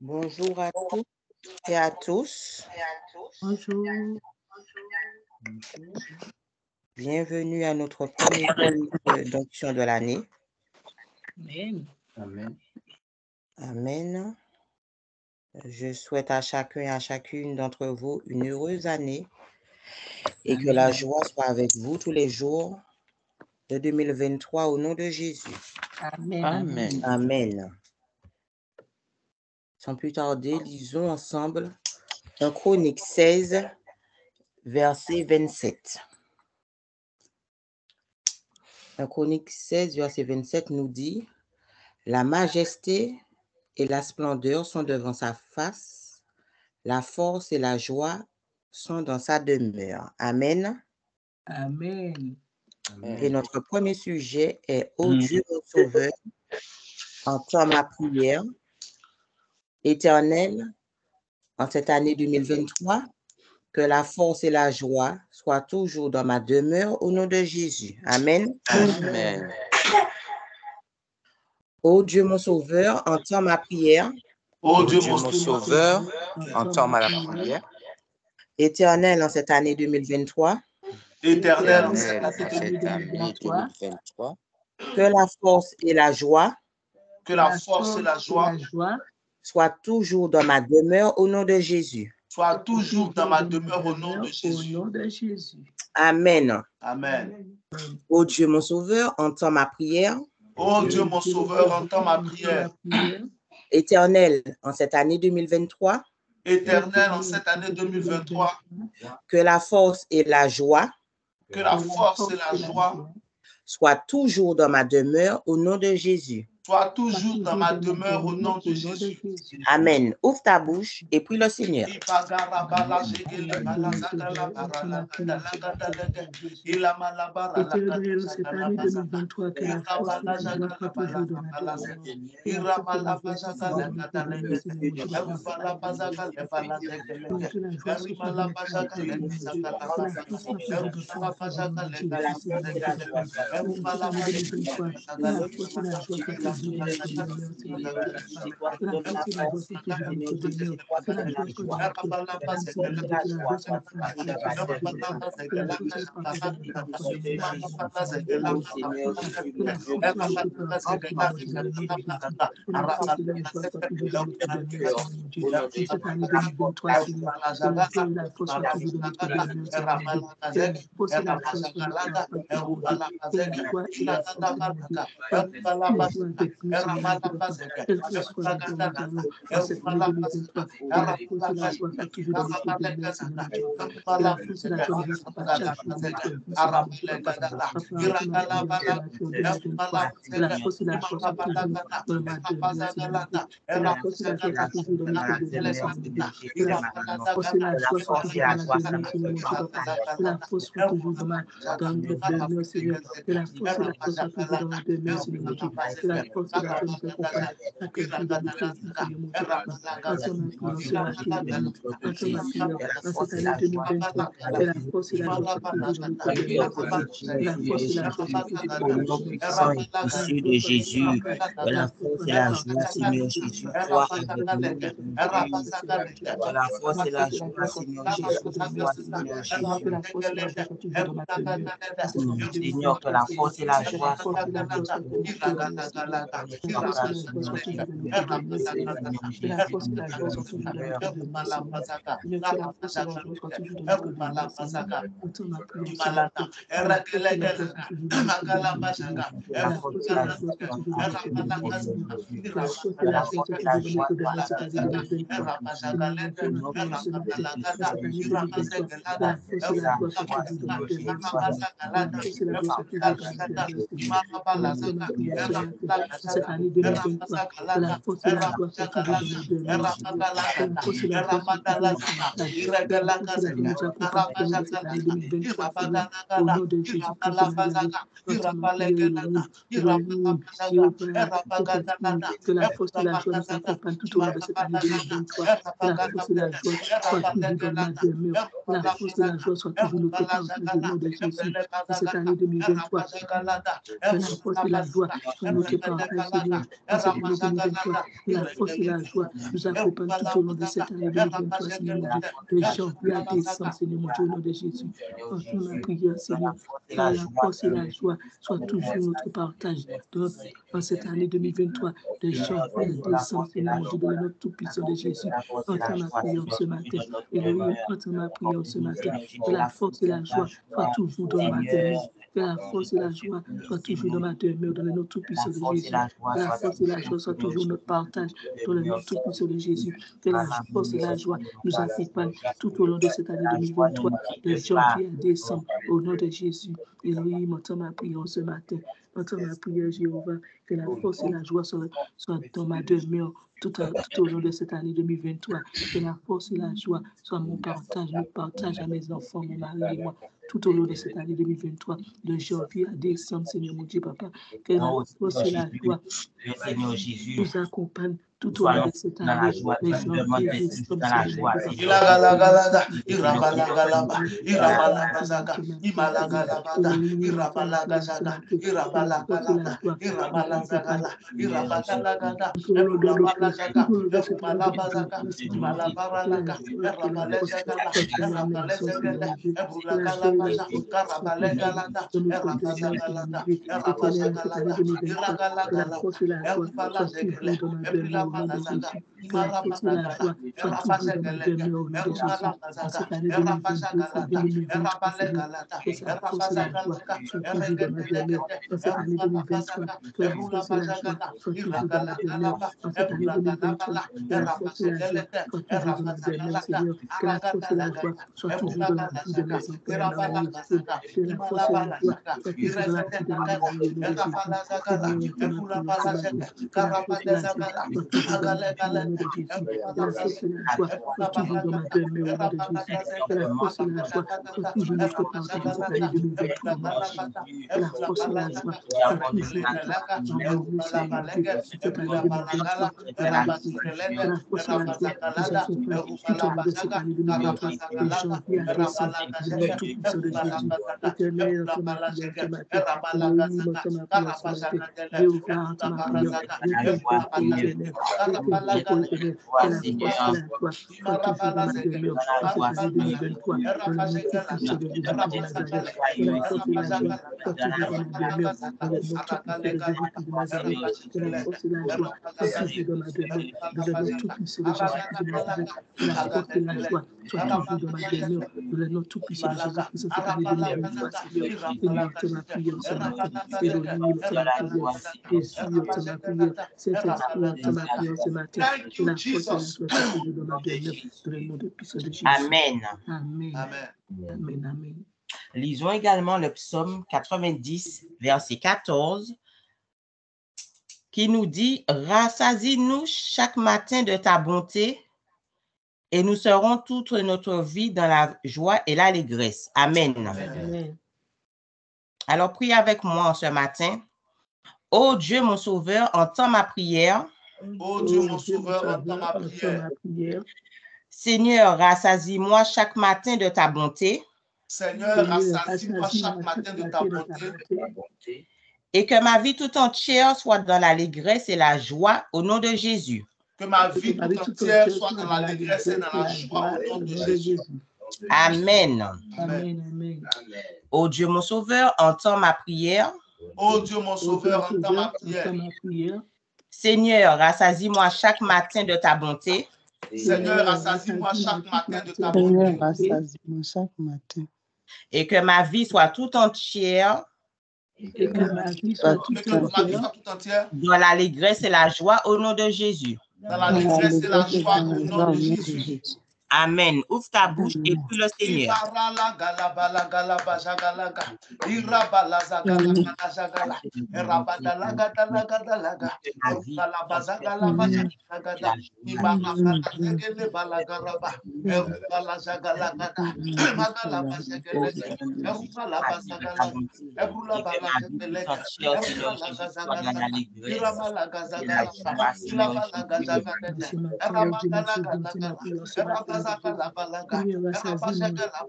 Bonjour à toutes et à tous. Bonjour. Bienvenue à notre premier culte d'onction de l'année. Amen. Amen. Amen. Je souhaite à chacun et à chacune d'entre vous une heureuse année et que la joie soit avec vous tous les jours de 2023 au nom de Jésus. Amen. Amen. Amen. Sans plus tarder, lisons ensemble 1 Chroniques 16, verset 27. 1 Chroniques 16, verset 27 nous dit « La majesté et la splendeur sont devant sa face, la force et la joie sont dans sa demeure. » Amen. Amen. Et notre premier sujet est « Ô Dieu mon Sauveur, entends ma prière. Éternel, en cette année 2023, que la force et la joie soient toujours dans ma demeure au nom de Jésus. Amen. Amen. Ô Dieu mon Sauveur, entends ma prière. Ô Dieu mon Sauveur, entends ma prière. Éternel, en cette année 2023, Éternel, en cette année 2023, que la force et la joie que la force et la joie soient toujours dans ma demeure au nom de Jésus. soient toujours dans ma demeure au nom de Jésus. Amen. Amen. Ô Dieu mon Sauveur, entends ma prière. Ô Dieu mon Sauveur, entends ma prière. Éternel, en cette année 2023, Éternel, en cette année 2023, que la force et la joie que la force et la joie soient toujours dans ma demeure au nom de Jésus. soient toujours dans ma demeure au nom de Jésus. Amen. Ouvre ta bouche et prie le Seigneur. Éternel, cette année 2023, que la force et la joie soient toujours dans ma Au nom puissant et précieux de Jésus, que la force et la joie, Seigneur Jésus, soient avec nous. Que la force et la joie, Seigneur Jésus, soient, Seigneur Jésus. Seigneur, que la force et la joie soient avec nous. Au nom de Jésus-Christ, que la force et la joie nous accompagnent tout au long de cette année 2023. Que la force et la joie soient toujours dans ma demeure. Que la force et la joie soient toujours nos côtés au nom de Jésus. De cette année 2023, que la force et la joie soient notées par partage, Seigneur, en cette année 2023. Que la force et la joie nous accompagnent tout au long de cette année 2023, Seigneur mon Dieu, de janvier à décembre, Seigneur mon Dieu, au nom de Jésus. Entends ma prière, Seigneur, que la force et la joie soient toujours notre partage dans cette année 2023, de janvier à décembre, Seigneur mon Dieu, dans le nom tout-puissant de Jésus. Entends ma prière ce matin. Elohim, entends ma prière ce matin. Que la force et la joie soient toujours dans ma demeure. Que la force et la joie soient toujours dans ma demeure, dans le nom tout-puissant de Jésus. Que la force et la joie soient toujours notre partage, dans le nom tout-puissant de Jésus. Que la force et la joie nous accompagnent tout au long de cette année 2023, de janvier à décembre, au nom de Jésus. Elohim, entends ma prière ce matin. Entends ma prière, Jéhovah. Que la force et la joie soient dans ma demeure tout au long de cette année 2023. Que la force et la joie soient mon partage à mes enfants, mon mari et moi, tout au long de cette année 2023, de janvier à décembre, Seigneur mon Dieu, Papa. Que la force et la joie nous accompagnent tout au long de cette année, de janvier à décembre, au nom de Jésus. Que la force et la joie soient toujours dans ma demeure au nom de Jésus. En cette année 2022, c'est 2023, Seigneur. Que la force et la joie soient toujours dans ma demeure. En cette année 2023, que la force et la joie soient toujours dans ma demeure. En cette année 2023, que la force et la joie soient toujours dans ma demeure, Seigneur. Que la force et la joie soient toujours dans la vie de mes enfants, de ma mari. Que la force et la joie soient toujours dans la vie de mes maris au nom de Jésus. Seigneur, que la force et la joie soient toujours dans ma vie au nom de Jésus. Que la force et la joie soient toujours dans ma demeure au nom de Jésus. Que la force et la joie soient toujours notre partage de cette année 2023 au nom de Jésus. Que la force et la joie soient toujours dans mon Seigneur Dieu, cette année 2023 au nom de Jésus. Que la force et la joie nous accompagnent tout au long de cette année 2023, de janvier à décembre, du nom tout-puissant de Jésus. Éternel, entends ma prière ce matin. Elohim, entends ma prière ce matin. Jéhovah, entends ma prière. Que la force et la joie soient toujours dans ma demeure en cette année 2023, dans le nom tout-puissant de Jésus-Christ de Nazareth. Que la force et la joie soient toujours dans ma demeure, dans le nom tout-puissant de Jésus-Christ de Nazareth. Que la force et la joie soient toujours dans ma demeure, dans le nom tout-puissant de Jésus-Christ de Nazareth. Que la force et la joie soient toujours dans ma demeure, dans le nom tout-puissant de Jésus-Christ en cette année 2023, Seigneur. Seigneur, entends ma prière ce matin. Elohim, entends ma prière. Jésus, entends ma prière. Saint-Esprit, entends ma prière ce matin. Que la force et la joie soient toujours dans ma demeure, dans le nom de puissant de Jésus. Amen. Amen. Amen. Amen. Lisons également le psaume 90, verset 14, qui nous dit « Rassasie-nous chaque matin de ta bonté, et nous serons toute notre vie dans la joie et l'allégresse. » Amen. Amen. Alors, priez avec moi ce matin. Ô Dieu, mon Sauveur, entends ma prière. Ô Dieu, mon Sauveur, entends ma prière. Seigneur, rassasie-moi chaque matin de ta bonté. Seigneur, rassasie-moi chaque matin de ta bonté. Et que ma vie tout entière soit dans l'allégresse et la joie au nom de Jésus. Que ma vie tout entière soit dans l'allégresse et dans la joie au nom de Jésus. Amen. Amen. Amen. Ô Dieu, mon Sauveur, entends ma prière. Ô Dieu, mon Sauveur, entends ma prière. Seigneur, rassasie-moi chaque matin de ta bonté. Seigneur, rassasie-moi chaque matin de ta bonté. Seigneur, rassasie-moi chaque matin. Et que ma vie soit tout entière. Et que ma vie soit tout entière. Dans l'allégresse et la joie au nom de Jésus. Dans l'allégresse et la joie au nom de Jésus. Amen. Ouvre ta bouche et prie le Seigneur. Seigneur,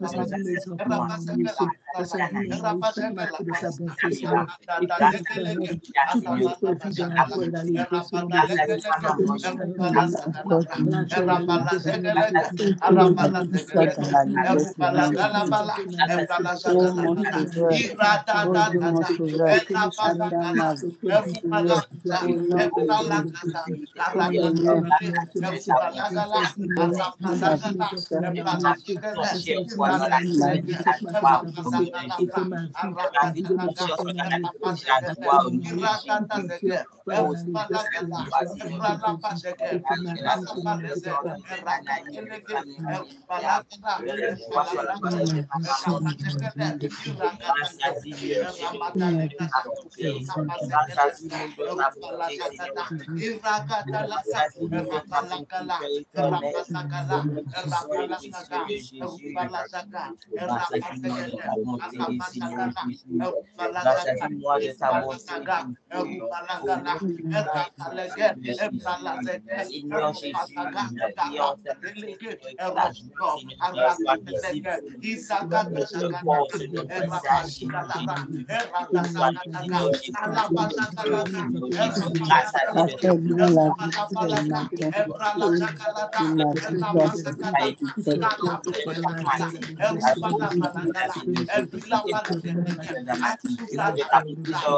rassasie mes enfants, mon Dieu, rassasie mes maris, chaque matin de ta bonté, Seigneur, et que nous traverse toute notre vie dans la joie et la légresse au nom de Jésus, que nous traverse dans la joie et la légresse au nom de Jésus, que nous traverse dans la légresse, Oh mon sauveur, oh Dieu mon sauveur, attends ma vie, Seigneur, au nom de Jésus, Seigneur, Rassasie-moi de ta bonté, Seigneur Jésus, prions la joie, rappelle-moi la vie tous les matins, et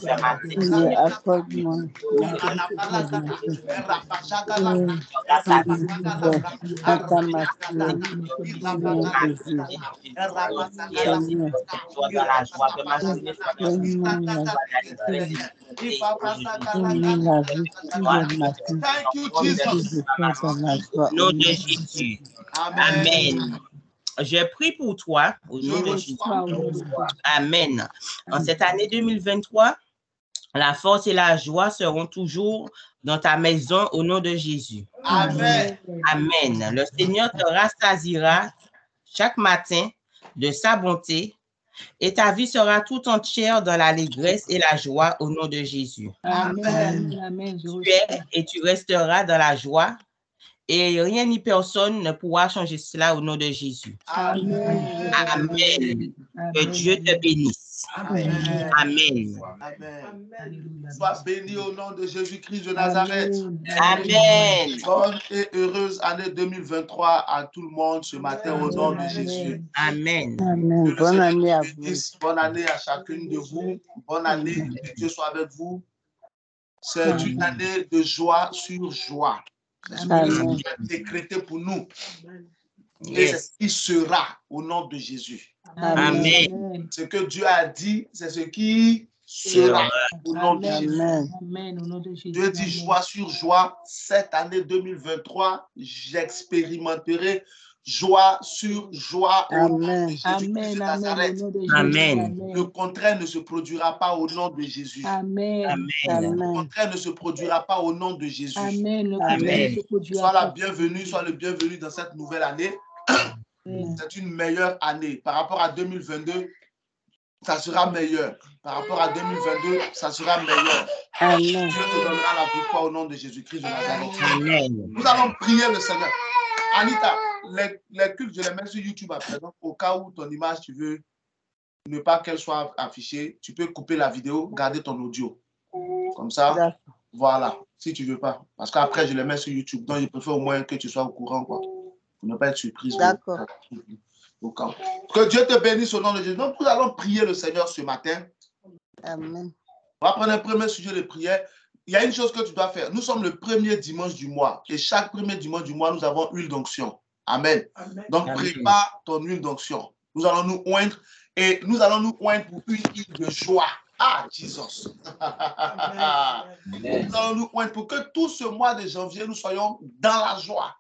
ma vie doit se faire. Seigneur, accorde-moi la vie attends ma prière, au nom de Jésus. Seigneur, donne-moi la vie tous les matins, et que je sois dans la joie. Au nom de Jésus. Amen. Je prie pour toi au nom de Jésus. Amen. En cette année 2023, la force et la joie seront toujours dans ta maison au nom de Jésus. Amen. Amen. Le Seigneur te rassasiera chaque matin de sa bonté et ta vie sera tout entière dans l'allégresse et la joie au nom de Jésus. Amen. Amen. Tu es et tu resteras dans la joie et rien ni personne ne pourra changer cela au nom de Jésus. Amen. Amen. Que Dieu te bénisse. Amen. Amen. Amen. Sois béni au nom de Jésus-Christ de Nazareth. Amen. Bonne et heureuse année 2023 à tout le monde ce matin au nom de Jésus. Amen. Amen. Bonne année à vous. Bonne année à chacune de vous. Bonne année. Que Dieu soit avec vous. C'est une année de joie sur joie. C'est ce que Dieu a décrété pour nous. Et c'est ce qui sera au nom de Jésus. Amen. Ce que Dieu a dit, c'est ce qui sera au nom de Jésus. Amen. Dieu dit joie sur joie. Cette année 2023, j'expérimenterai joie sur joie au nom de Jésus-Christ de Nazareth. Amen. Le contraire ne se produira pas au nom de Jésus. Amen. Le contraire ne se produira pas au nom de Jésus. Amen. Amen. Sois la bienvenue, sois le bienvenu dans cette nouvelle année. C'est une meilleure année. Par rapport à 2022, ça sera meilleur. Par rapport à 2022, ça sera meilleur. Amen. Dieu te donnera la victoire au nom de Jésus-Christ de Nazareth. Amen. Nous allons prier le Seigneur. Anita, les cultes, je les mets sur YouTube après. Donc, au cas où ton image, tu veux ne pas qu'elle soit affichée, tu peux couper la vidéo, garder ton audio. Comme ça, voilà, si tu ne veux pas. Parce qu'après, je les mets sur YouTube. Donc, je préfère au moins que tu sois au courant, quoi. Pour ne pas être surprise. D'accord. Que Dieu te bénisse au nom de Jésus. Donc, nous allons prier le Seigneur ce matin. Amen. On va prendre un premier sujet de prière. Il y a une chose que tu dois faire. Nous sommes le premier dimanche du mois. Et chaque premier dimanche du mois, nous avons huile d'onction. Amen. Donc, prépare ton huile d'onction. Nous allons nous oindre. Et nous allons nous oindre pour une huile de joie. Ah, Jesus. Nous allons nous oindre pour que tout ce mois de janvier, nous soyons dans la joie.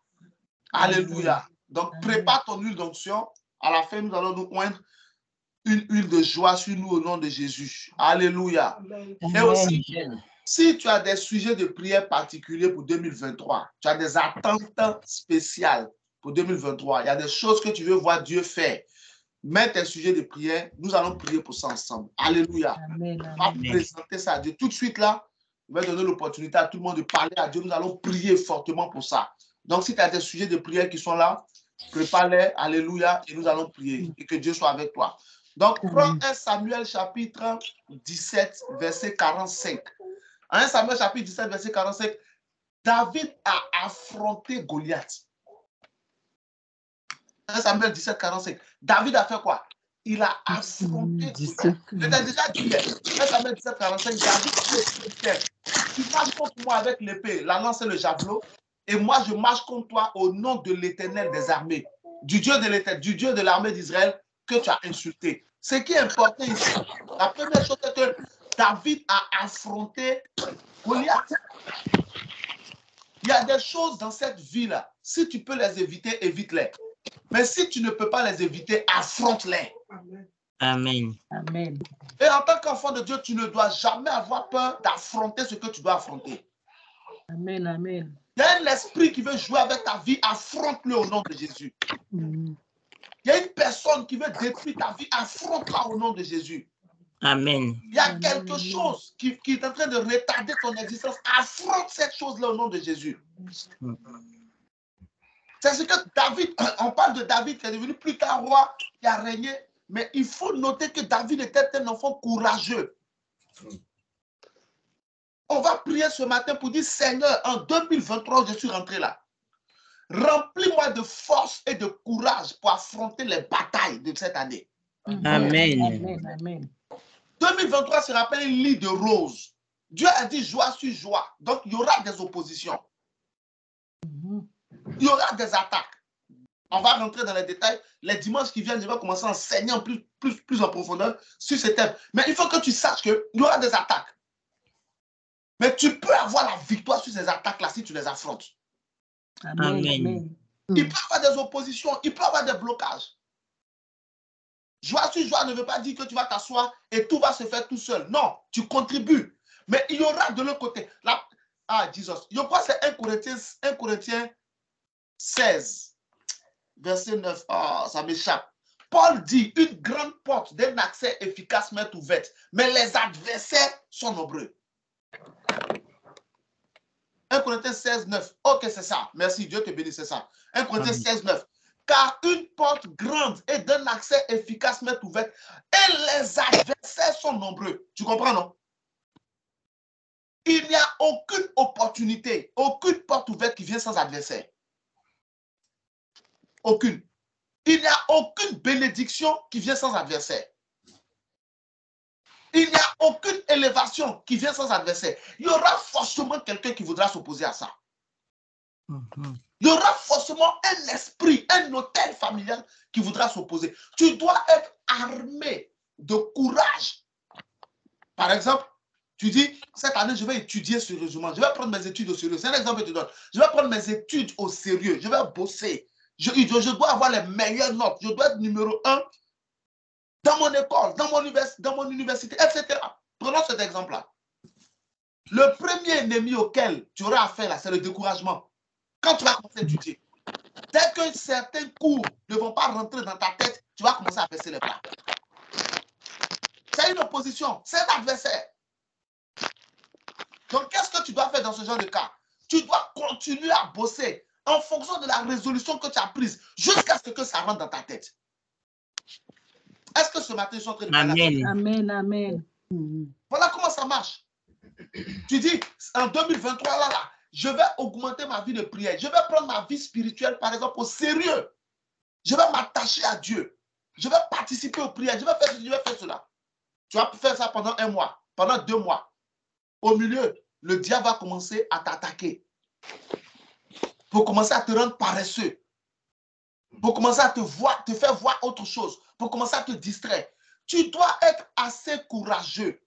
Alléluia. Donc, prépare ton huile d'onction. À la fin, nous allons nous oindre une huile de joie sur nous au nom de Jésus. Alléluia. Et aussi, si tu as des sujets de prière particuliers pour 2023, tu as des attentes spéciales pour 2023, il y a des choses que tu veux voir Dieu faire, mets tes sujets de prière, nous allons prier pour ça ensemble. Alléluia. On va présenter ça à Dieu. Tout de suite là, je vais donner l'opportunité à tout le monde de parler à Dieu. Nous allons prier fortement pour ça. Donc, si tu as des sujets de prière qui sont là, prépare-les, alléluia, et nous allons prier. Et que Dieu soit avec toi. Donc, prends 1 Samuel chapitre 17, verset 45. 1 Samuel chapitre 17, verset 45, David a affronté Goliath. 1 Samuel 17, 45. David a fait quoi? Il a affronté Goliath. Je t'ai déjà dit, 1 Samuel 17, 45, David, tu marches contre moi avec l'épée, la lance et le javelot, et moi je marche contre toi au nom de l'Éternel des armées, du Dieu de l'Éternel, du Dieu de l'armée d'Israël que tu as insulté. Ce qui est important ici, la première chose c'est que David a affronté Goliath. Il y a des choses dans cette vie-là, si tu peux les éviter, évite-les. Mais si tu ne peux pas les éviter, affronte-les. Amen. Amen. Et en tant qu'enfant de Dieu, tu ne dois jamais avoir peur d'affronter ce que tu dois affronter. Amen, amen. Il y a un esprit qui veut jouer avec ta vie, affronte-le au nom de Jésus. Il y a une personne qui veut détruire ta vie, affronte-la au nom de Jésus. Amen. Il y a quelque chose qui est en train de retarder ton existence, affronte cette chose-là au nom de Jésus. C'est ce que David, on parle de David qui est devenu plus tard roi, qui a régné, mais il faut noter que David était un enfant courageux. On va prier ce matin pour dire, Seigneur, en 2023, je suis rentré là. Remplis-moi de force et de courage pour affronter les batailles de cette année. Amen. Amen, amen. 2023 se rappelle un lit de roses. Dieu a dit joie sur joie. Donc, il y aura des oppositions. Il y aura des attaques. On va rentrer dans les détails. Les dimanches qui viennent, je vais commencer à enseigner en plus en profondeur sur ce thème. Mais il faut que tu saches qu'il y aura des attaques. Mais tu peux avoir la victoire sur ces attaques-là si tu les affrontes. Amen. Amen. Il peut y avoir des oppositions, il peut y avoir des blocages. Joie sur joie ne veut pas dire que tu vas t'asseoir et tout va se faire tout seul. Non, tu contribues. Mais il y aura de l'autre côté. Là, Jesus. Je crois que c'est 1 Corinthiens 16, verset 9. Ça m'échappe. Paul dit, une grande porte d'un accès efficace m'est ouverte, mais les adversaires sont nombreux. 1 Corinthiens 16, 9. Ok, c'est ça. Merci, Dieu te bénisse, c'est ça. 1 Corinthiens 16, 9. Car une porte grande et d'un accès efficace m'est ouverte et les adversaires sont nombreux. Tu comprends, non? Il n'y a aucune opportunité, aucune porte ouverte qui vient sans adversaire. Aucune. Il n'y a aucune bénédiction qui vient sans adversaire. Il n'y a aucune élévation qui vient sans adversaire. Il y aura forcément quelqu'un qui voudra s'opposer à ça. Il y aura forcément un esprit, un hôtel familial qui voudra s'opposer. Tu dois être armé de courage. Par exemple, tu dis, cette année, je vais étudier sérieusement. Je vais prendre mes études au sérieux. C'est un exemple que je te donne. Je vais prendre mes études au sérieux. Je vais bosser. Je dois avoir les meilleures notes. Je dois être numéro 1 dans mon école, dans mon université, etc. Prenons cet exemple-là. Le premier ennemi auquel tu auras affaire, là, c'est le découragement. Quand tu vas commencer à étudier, dès que certains cours ne vont pas rentrer dans ta tête, tu vas commencer à baisser les bras. C'est une opposition, c'est un adversaire. Donc, qu'est-ce que tu dois faire dans ce genre de cas? Tu dois continuer à bosser en fonction de la résolution que tu as prise jusqu'à ce que ça rentre dans ta tête. Est-ce que ce matin, je suis en train de parler? Amen, amen. Voilà comment ça marche. Tu dis, en 2023, là, je vais augmenter ma vie de prière. Je vais prendre ma vie spirituelle, par exemple, au sérieux. Je vais m'attacher à Dieu. Je vais participer aux prières. Je vais faire ceci, je vais faire cela. Tu vas faire ça pendant 1 mois, pendant 2 mois. Au milieu, le diable va commencer à t'attaquer. Pour commencer à te rendre paresseux. Pour commencer à te faire voir autre chose. Pour commencer à te distraire. Tu dois être assez courageux,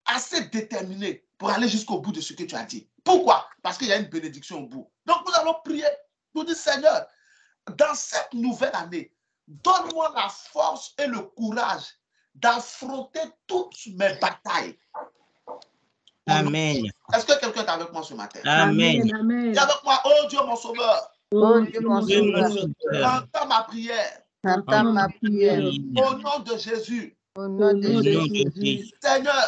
assez déterminé pour aller jusqu'au bout de ce que tu as dit. Pourquoi? Parce qu'il y a une bénédiction au bout. Donc nous allons prier. Nous disons, Seigneur, dans cette nouvelle année, donne-moi la force et le courage d'affronter toutes mes batailles. Amen. Est-ce que quelqu'un est avec moi ce matin? Amen. Amen. Dis avec moi, oh Dieu mon sauveur. Oh Dieu mon sauveur, Entends ma prière. entends ma prière. Au nom de Jésus. Au nom de Au nom Jésus, de Jésus. Seigneur,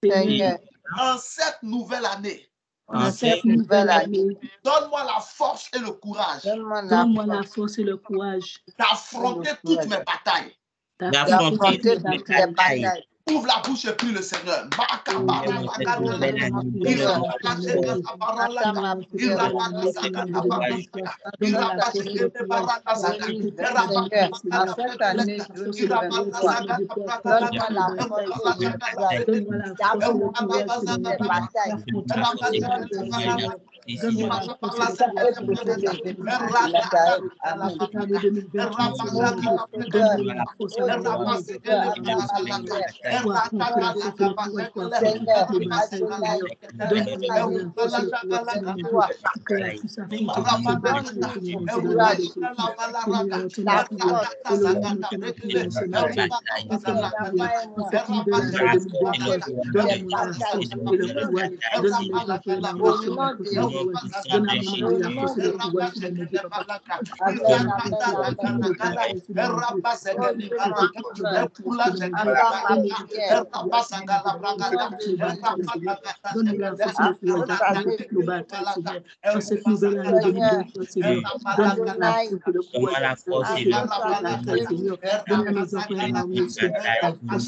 Seigneur, en cette nouvelle année, en cette nouvelle année. Donne-moi la force et le courage Donne-moi la force et le courage d'affronter toutes mes batailles. D'affronter toutes mes batailles. Ouvre la bouche et prie le Seigneur. Cette nouvelle année 2023, Seigneur, donne-moi la force et le courage la force et le Seigneur, donne à mes enfants et à mes soeurs la force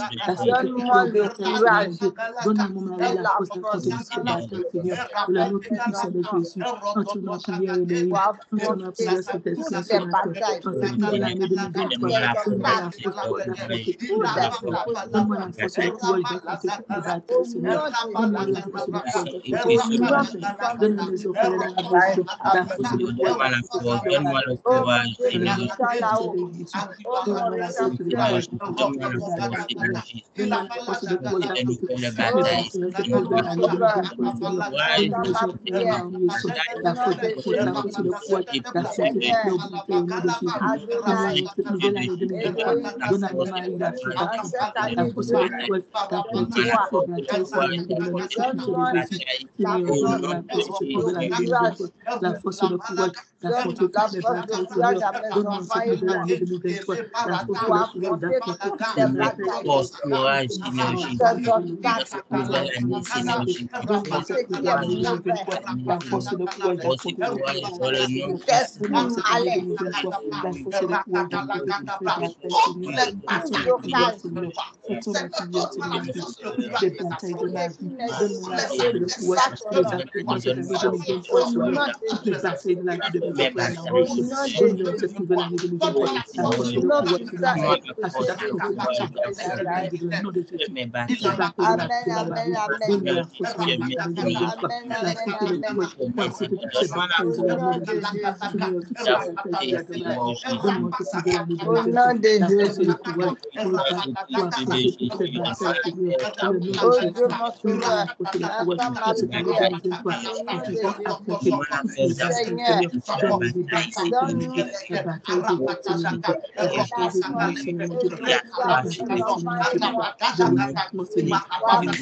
donne à mon mari la force d'affronter toutes ces batailles, Seigneur, de la nom plus puissant de Jésus, en ton nom prière et béni, en ton nom prière Saint-Esprit, en ce matin, en cette nouvelle année 2023, donne-moi la force d'affronter toutes les batailles, donne-moi la force et le courage d'affronter toutes les batailles, Seigneur, donne-moi la force et le courage d'affronter toutes les batailles, donne à mes enfants et à mes soeurs la force et le courage donne-moi le courage, Seigneur. La force et le courage d'affronter toutes les batailles, Seigneur. Donne-moi cette nouvelle année 2023, la force et le courage d'affronter toutes les batailles. Force, courage, énergie. Nouvelle année, énergie. Donne-moi cette nouvelle année 2023, la force et le courage d'affronter toutes les batailles. Donne-moi cette année 2023, la force et le courage d'affronter toutes les batailles, Seigneur. Fais-toi ma prière, Seigneur. Fais-toi ma prière, Seigneur. Toutes les batailles de ma vie, donne-moi la force et le courage de les affronter dans cette année 2023, Seigneur. Toutes les batailles de la vie de mes enfants et en mission. Donne-moi cette nouvelle année 2023, la force et le courage, Seigneur, afin d'affronter toutes ces batailles de la nom de Jésus. Toutes les batailles de la vie, donne-moi la force et le courage de 2023, la force et le courage pour affronter toutes ces batailles de la nom de Jésus. Seigneur, toutes ces batailles de la vie, donne-moi cette nouvelle année 2023, la force et le courage pour affronter toutes ces batailles, Seigneur, dans le nom de Jésus. Donne-moi la force et le courage pour cette année 2023, en pouvant affronter toutes ces batailles, Seigneur, donne-moi des batailles, Seigneur, la bataille de votre Seigneur, la bataille de votre Seigneur, la bataille,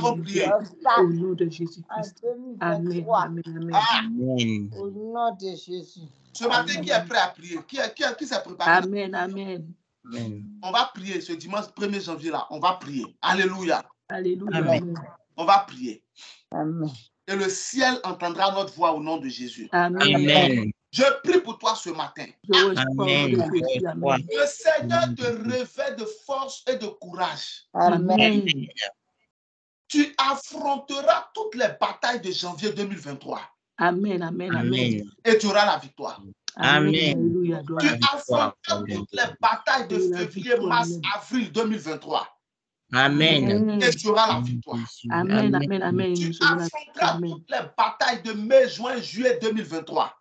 Seigneur, au nom de Jésus-Christ. Amen, amen, amen. Amen. Au nom de Jésus. Ce matin, qui est prêt à prier? Qui s'est préparé? Amen, amen. On va prier ce dimanche 1er janvier là. On va prier. Alléluia. Alléluia. Amen. On va prier. Amen. Et le ciel entendra notre voix au nom de Jésus. Amen. Amen. Je prie pour toi ce matin. Amen. Le Seigneur te revêt de force et de courage. Amen. Tu affronteras toutes les batailles de janvier 2023. Amen, amen, amen. Et tu auras la victoire. Amen. Tu affronteras toutes les batailles de février, mars, avril 2023. Amen. Et tu auras la victoire. Amen, amen, amen. Tu affronteras toutes les batailles de mai, juin, juillet 2023.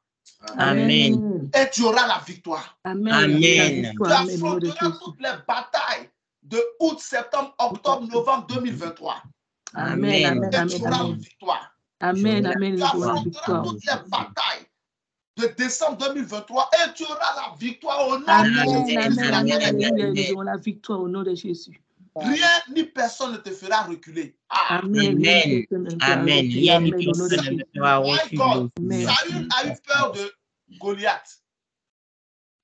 Amen. Et tu auras la victoire. Amen. Tu affronteras toutes les batailles de août, septembre, octobre, novembre 2023. Amen. Et tu auras la victoire. Amen, amen. Tu affronteras toutes les batailles de décembre 2023 et tu auras la victoire au nom de Jésus. Amen. Nous aurons la victoire au nom de Jésus. Rien ni personne ne te fera reculer. Amen. Amen. Rien ni personne ne te fera reculer. Saül a eu peur de Goliath.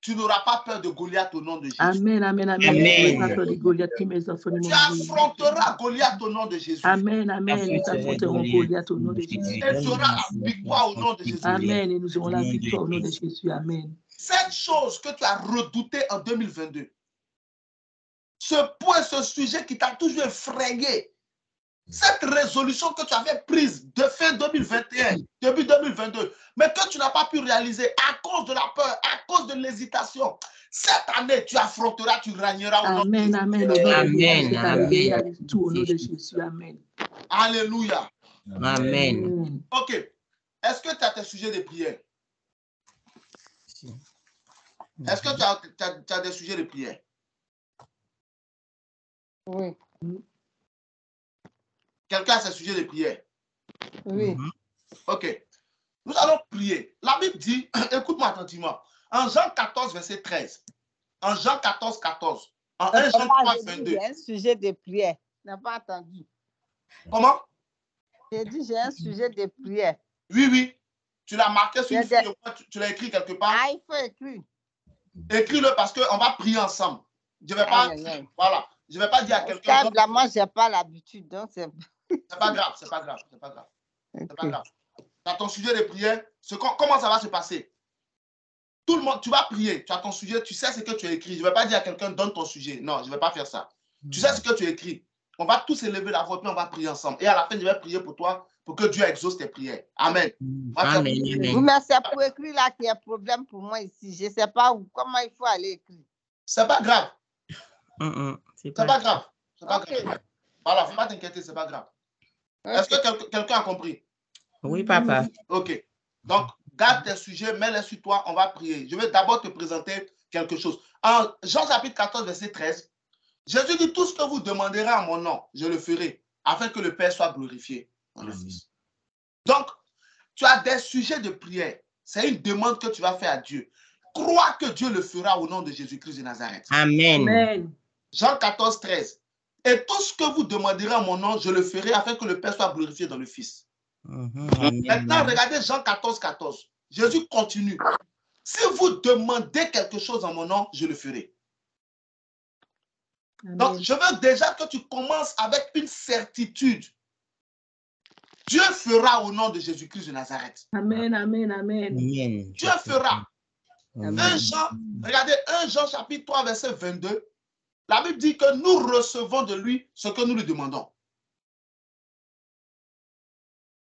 tu n'auras pas peur de Goliath au nom de Jésus. Amen, amen, amen. Amen. Je n'aurai pas peur de Goliath qui mes enfants. Tu affronteras Goliath au nom de Jésus. Amen, amen. Nous affronterons Goliath au nom de Jésus. Et tu auras la victoire au nom de Jésus. Amen. Et nous aurons la victoire au nom de Jésus. Amen. Cette chose que tu as redoutée en 2022, ce point, ce sujet qui t'a toujours effrayé, cette résolution que tu avais prise de fin 2021, début 2022, mais que tu n'as pas pu réaliser à cause de la peur, à cause de l'hésitation, cette année, tu affronteras, tu régneras au nom de Jésus. Amen, amen. Amen. Tout au nom de Jésus. Amen. Alléluia. Amen. Ok. Est-ce que tu as tes sujets de prière? Est-ce que tu as des sujets de prière? Oui. Quelqu'un a ses sujets de prière? Oui. Ok. Nous allons prier. La Bible dit, écoute-moi attentivement, en Jean 14, verset 13, en Jean 14, 14, en 1 Jean 3, 22. J'ai un sujet de prière. Tu n'as pas entendu. Comment? J'ai dit, j'ai un sujet de prière. Oui, oui. Tu l'as marqué sur une feuille, tu l'as écrit quelque part. Ah, il faut écrire. Écris-le parce qu'on va prier ensemble. Je ne vais pas, voilà, je vais pas dire à quelqu'un. Moi, je n'ai pas l'habitude. Donc c'est pas grave, c'est pas grave, c'est pas grave. Okay. C'est pas grave. Dans ton sujet de prière, comment ça va se passer? Tout le monde, tu vas prier, tu as ton sujet, tu sais ce que tu as écrit. Je ne vais pas dire à quelqu'un, donne ton sujet. Non, je ne vais pas faire ça. Tu sais ce que tu as écrit. On va tous élever la voix, puis on va prier ensemble. Et à la fin, je vais prier pour toi, pour que Dieu exauce tes prières. Amen. Amen. Oui, mais c'est pour écrire là qu'il y a problème pour moi ici. Je ne sais pas où, comment il faut aller écrire. C'est pas grave. C'est pas grave. C'est pas okay. grave. Voilà, il ne faut pas t'inquiéter, c'est pas grave. Okay. Est-ce que quelqu'un a compris? Oui, papa. Ok. Donc, garde tes sujets, mets-les sur toi, on va prier. Je vais d'abord te présenter quelque chose. En Jean chapitre 14, verset 13, Jésus dit, tout ce que vous demanderez en mon nom, je le ferai, afin que le Père soit glorifié dans le Fils. Donc, tu as des sujets de prière. C'est une demande que tu vas faire à Dieu. Crois que Dieu le fera au nom de Jésus-Christ de Nazareth. Amen. Amen. Jean 14, 13. Et tout ce que vous demanderez en mon nom, je le ferai afin que le Père soit glorifié dans le Fils. Maintenant, regardez Jean 14, 14. Jésus continue. Si vous demandez quelque chose en mon nom, je le ferai. Amen. Donc, je veux déjà que tu commences avec une certitude. Dieu fera au nom de Jésus-Christ de Nazareth. Amen, amen, amen. Dieu fera. Regardez 1 Jean chapitre 3, verset 22. La Bible dit que nous recevons de lui ce que nous lui demandons.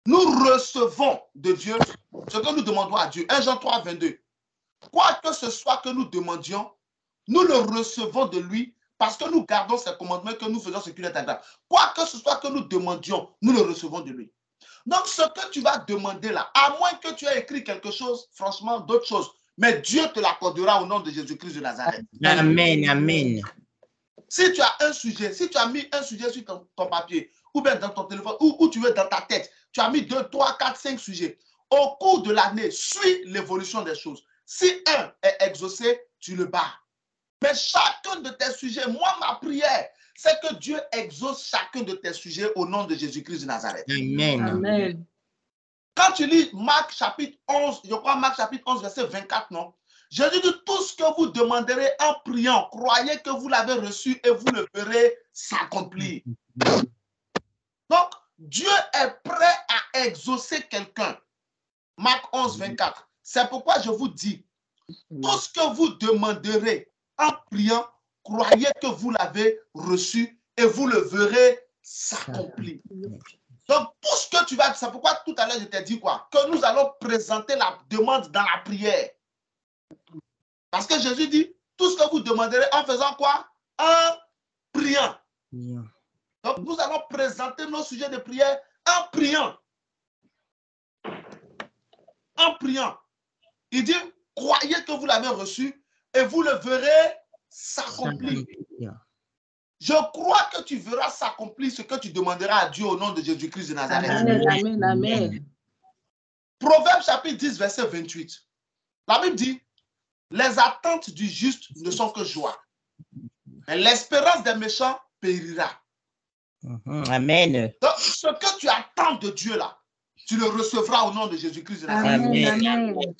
Nous recevons de Dieu ce que nous demandons à Dieu. 1 Jean 3, 22. Quoi que ce soit que nous demandions, nous le recevons de lui parce que nous gardons ses commandements, que nous faisons ce qu'il est agréable. Quoi que ce soit que nous demandions, nous le recevons de lui. Donc, ce que tu vas demander là, à moins que tu aies écrit quelque chose, franchement, d'autres choses, mais Dieu te l'accordera au nom de Jésus-Christ de Nazareth. Amen, amen. Si tu as un sujet, si tu as mis un sujet sur ton papier, ou bien dans ton téléphone, ou tu veux dans ta tête, tu as mis 2, 3, 4, 5 sujets. Au cours de l'année, suis l'évolution des choses. Si un est exaucé, tu le bats. Mais chacun de tes sujets, moi, ma prière, c'est que Dieu exauce chacun de tes sujets au nom de Jésus-Christ de Nazareth. Amen. Amen. Quand tu lis Marc chapitre 11, je crois Marc chapitre 11, verset 24, non? Jésus dit, tout ce que vous demanderez en priant, croyez que vous l'avez reçu et vous le verrez s'accomplir. Donc, Dieu est prêt à exaucer quelqu'un. Marc 11, 24. C'est pourquoi je vous dis, tout ce que vous demanderez en priant, croyez que vous l'avez reçu et vous le verrez s'accomplir. Donc, tout ce que tu vas... C'est pourquoi tout à l'heure, je t'ai dit quoi? Que nous allons présenter la demande dans la prière. Parce que Jésus dit, tout ce que vous demanderez en faisant quoi? En priant. Donc, nous allons présenter nos sujets de prière en priant. En priant. Il dit, croyez que vous l'avez reçu et vous le verrez s'accomplir. Je crois que tu verras s'accomplir ce que tu demanderas à Dieu au nom de Jésus-Christ de Nazareth. Amen, amen, amen. Proverbe chapitre 10, verset 28. La Bible dit, les attentes du juste ne sont que joie. Et l'espérance des méchants périra. Amen. Donc, ce que tu attends de Dieu là, tu le recevras au nom de Jésus-Christ de Nazareth. Amen, amen.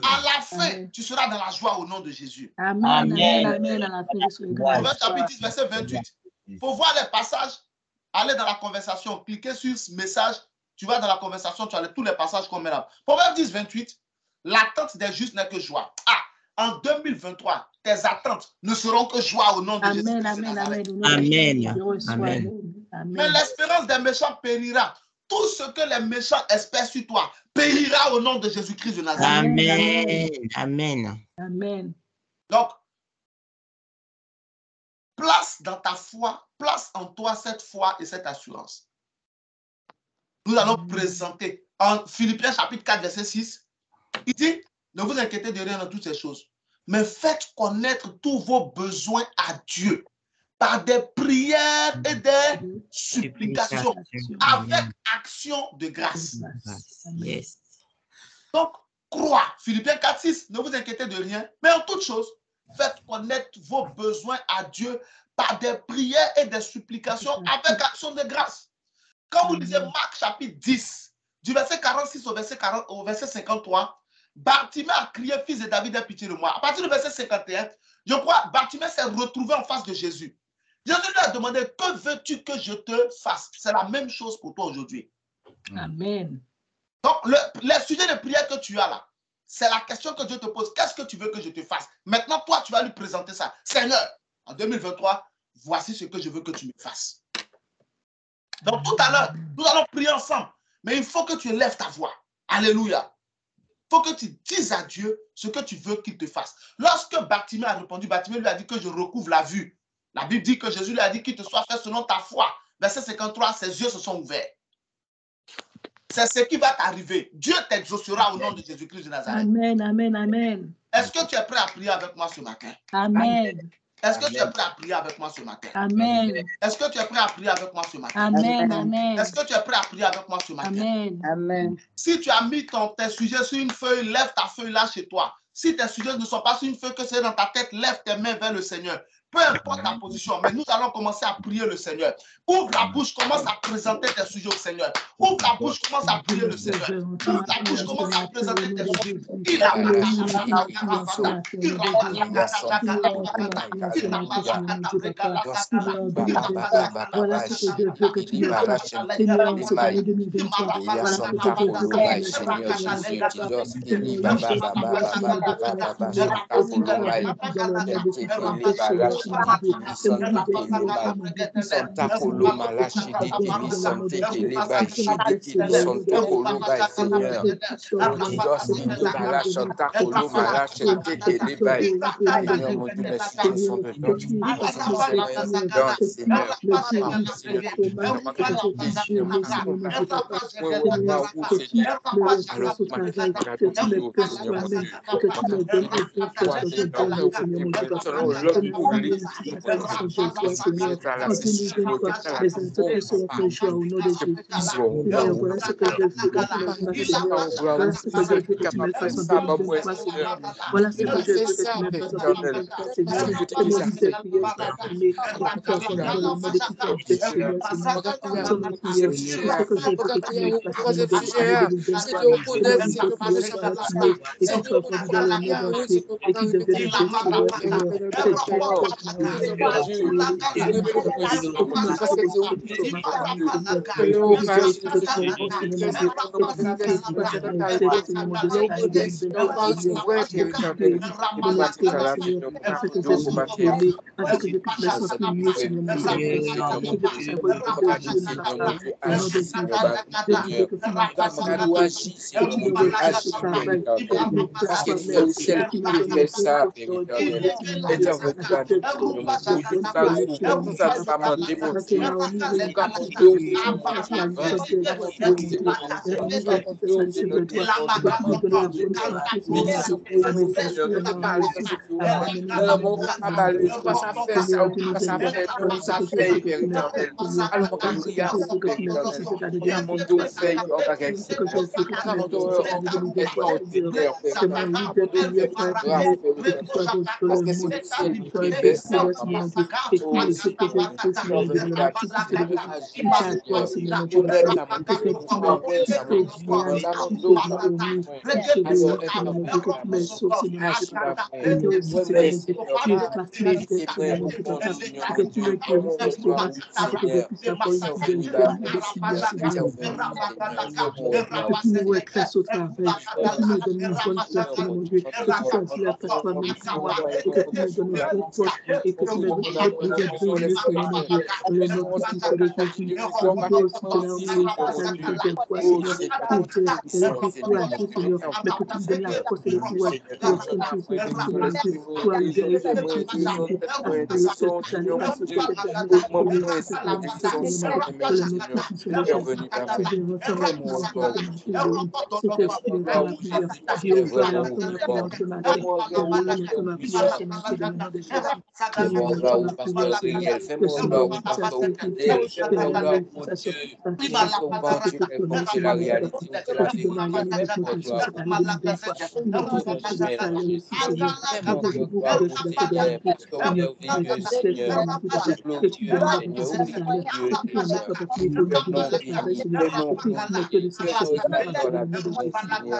À la fin, tu seras dans la joie au nom de Jésus. Amen, amen, amen. À la fin, je serai dans la Proverbe joie. chapitre 10, verset 28. Pour voir les passages, allez dans la conversation, cliquez sur ce message, tu vas dans la conversation, tu as tous les passages qu'on met là. Proverbe 10, 28. L'attente des justes n'est que joie. En 2023, tes attentes ne seront que joie au nom de Jésus. Amen, amen. Mais l'espérance des méchants périra. Tout ce que les méchants espèrent sur toi périra au nom de Jésus-Christ de Nazareth. Amen. Amen. Amen. Donc, place dans ta foi, place en toi cette foi et cette assurance. Nous allons présenter en Philippiens chapitre 4, verset 6. Il dit, ne vous inquiétez de rien dans toutes ces choses, mais faites connaître tous vos besoins à Dieu par des prières et des supplications avec action de grâce. Yes. Donc, crois. Philippiens 4, 6, ne vous inquiétez de rien, mais en toute chose, faites connaître vos besoins à Dieu par des prières et des supplications avec action de grâce. Quand vous lisez Marc chapitre 10, du verset 46 au verset 53, Bartimée a crié, fils de David, aie pitié de moi. À partir du verset 51, je crois, Bartimée s'est retrouvé en face de Jésus. Jésus lui a demandé, que veux-tu que je te fasse? C'est la même chose pour toi aujourd'hui. Amen. Donc, le sujet de prière que tu as là, c'est la question que Dieu te pose. Qu'est-ce que tu veux que je te fasse? Maintenant, toi, tu vas lui présenter ça. Seigneur, en 2023, voici ce que je veux que tu me fasses. Donc, tout à l'heure, nous allons prier ensemble. Mais il faut que tu élèves ta voix. Alléluia. Il faut que tu dises à Dieu ce que tu veux qu'il te fasse. Lorsque Bartimée a répondu, Bartimée lui a dit que je recouvre la vue. La Bible dit que Jésus lui a dit qu'il te soit fait selon ta foi. Verset 53, ses yeux se sont ouverts. C'est ce qui va t'arriver. Dieu t'exaucera au nom de Jésus-Christ de Nazareth. Amen, amen, amen. Est-ce que tu es prêt à prier avec moi ce matin? Amen. Est-ce que tu es prêt à prier avec moi ce matin? Amen. Est-ce que tu es prêt à prier avec moi ce matin? Amen, amen. Est-ce que tu es prêt à prier avec moi ce matin? Amen. Amen. Si tu as mis tes sujets sur une feuille, lève ta feuille là chez toi. Si tes sujets ne sont pas sur une feuille, que c'est dans ta tête, lève tes mains vers le Seigneur. Peu importe ta position, mais nous allons commencer à prier le Seigneur. Ouvre la bouche, commence à présenter tes sujets au Seigneur. Ouvre la bouche, commence à prier le Seigneur. Ouvre la bouche, commence à présenter tes sujets. Il a voilà ce que je veux que tu me fasses. Seigneur, en cette année 2023, voilà ce que je veux que tu Seigneur, Seigneur, mon Dieu, et qui est ce projet, Seigneur, mon Dieu, dans la tout qui se lève, qui t'a toi, Seigneur, mon Dieu, effectivement, qui fait bien, qui fait bien au mieux, qui sauve, Seigneur, mon Dieu, que tu me sauves, Seigneur, mon Dieu, et toi aussi, Seigneur, mon Dieu, tu effaces mes dettes, Seigneur, mon Dieu, papa, et que tu me guérisses l'estomac, afin que je puisse avoir une vie de prière, Seigneur, que tu me reclasses au travail, que tu me donnes une bonne place, Seigneur, mon Dieu, que tu choisis la place toi-même pour moi, et que tu me donnes un bon poste, et que tu me représentes bien mieux, Seigneur, mon Dieu, dans le nom puissant de Jésus. Je voudrais aussi te l'envoyer à l'intérieur de toi, Seigneur, pour te décourager, Seigneur, mais que tu me donnes la force et le courage pour rester Seigneur, mon Dieu, pour arriver à exécuter, Seigneur, mon Dieu, afin que le fait puisse aller passer cette année, et réussir cette année, Seigneur, mon Dieu, dans le nom puissant de Jésus. Seigneur, entends ma prière, entends ma prière, cet esprit, entends ma prière, Jéhovah, entends ma prière ce matin, Elohim, entends ma prière ce matin, dans le nom de Jésus. Seigneur, entends ma prière, Seigneur, que ce dont tu t'as fait, que la manifestation que tu connais, Seigneur, mon Dieu, que tu donnes à gagner notre motivation cette année 2023, une augmentation de salaire aussi, Seigneur, que j'ai beaucoup de choses à te demander, Seigneur, mais tu sais, Seigneur, mon Dieu, papa, que tu donnes une augmentation de salaire, que tu permets, papa, qu'il évolue dans ce travail, Seigneur, que tu mettes de succès dans ce travail, dans le nom de Jésus.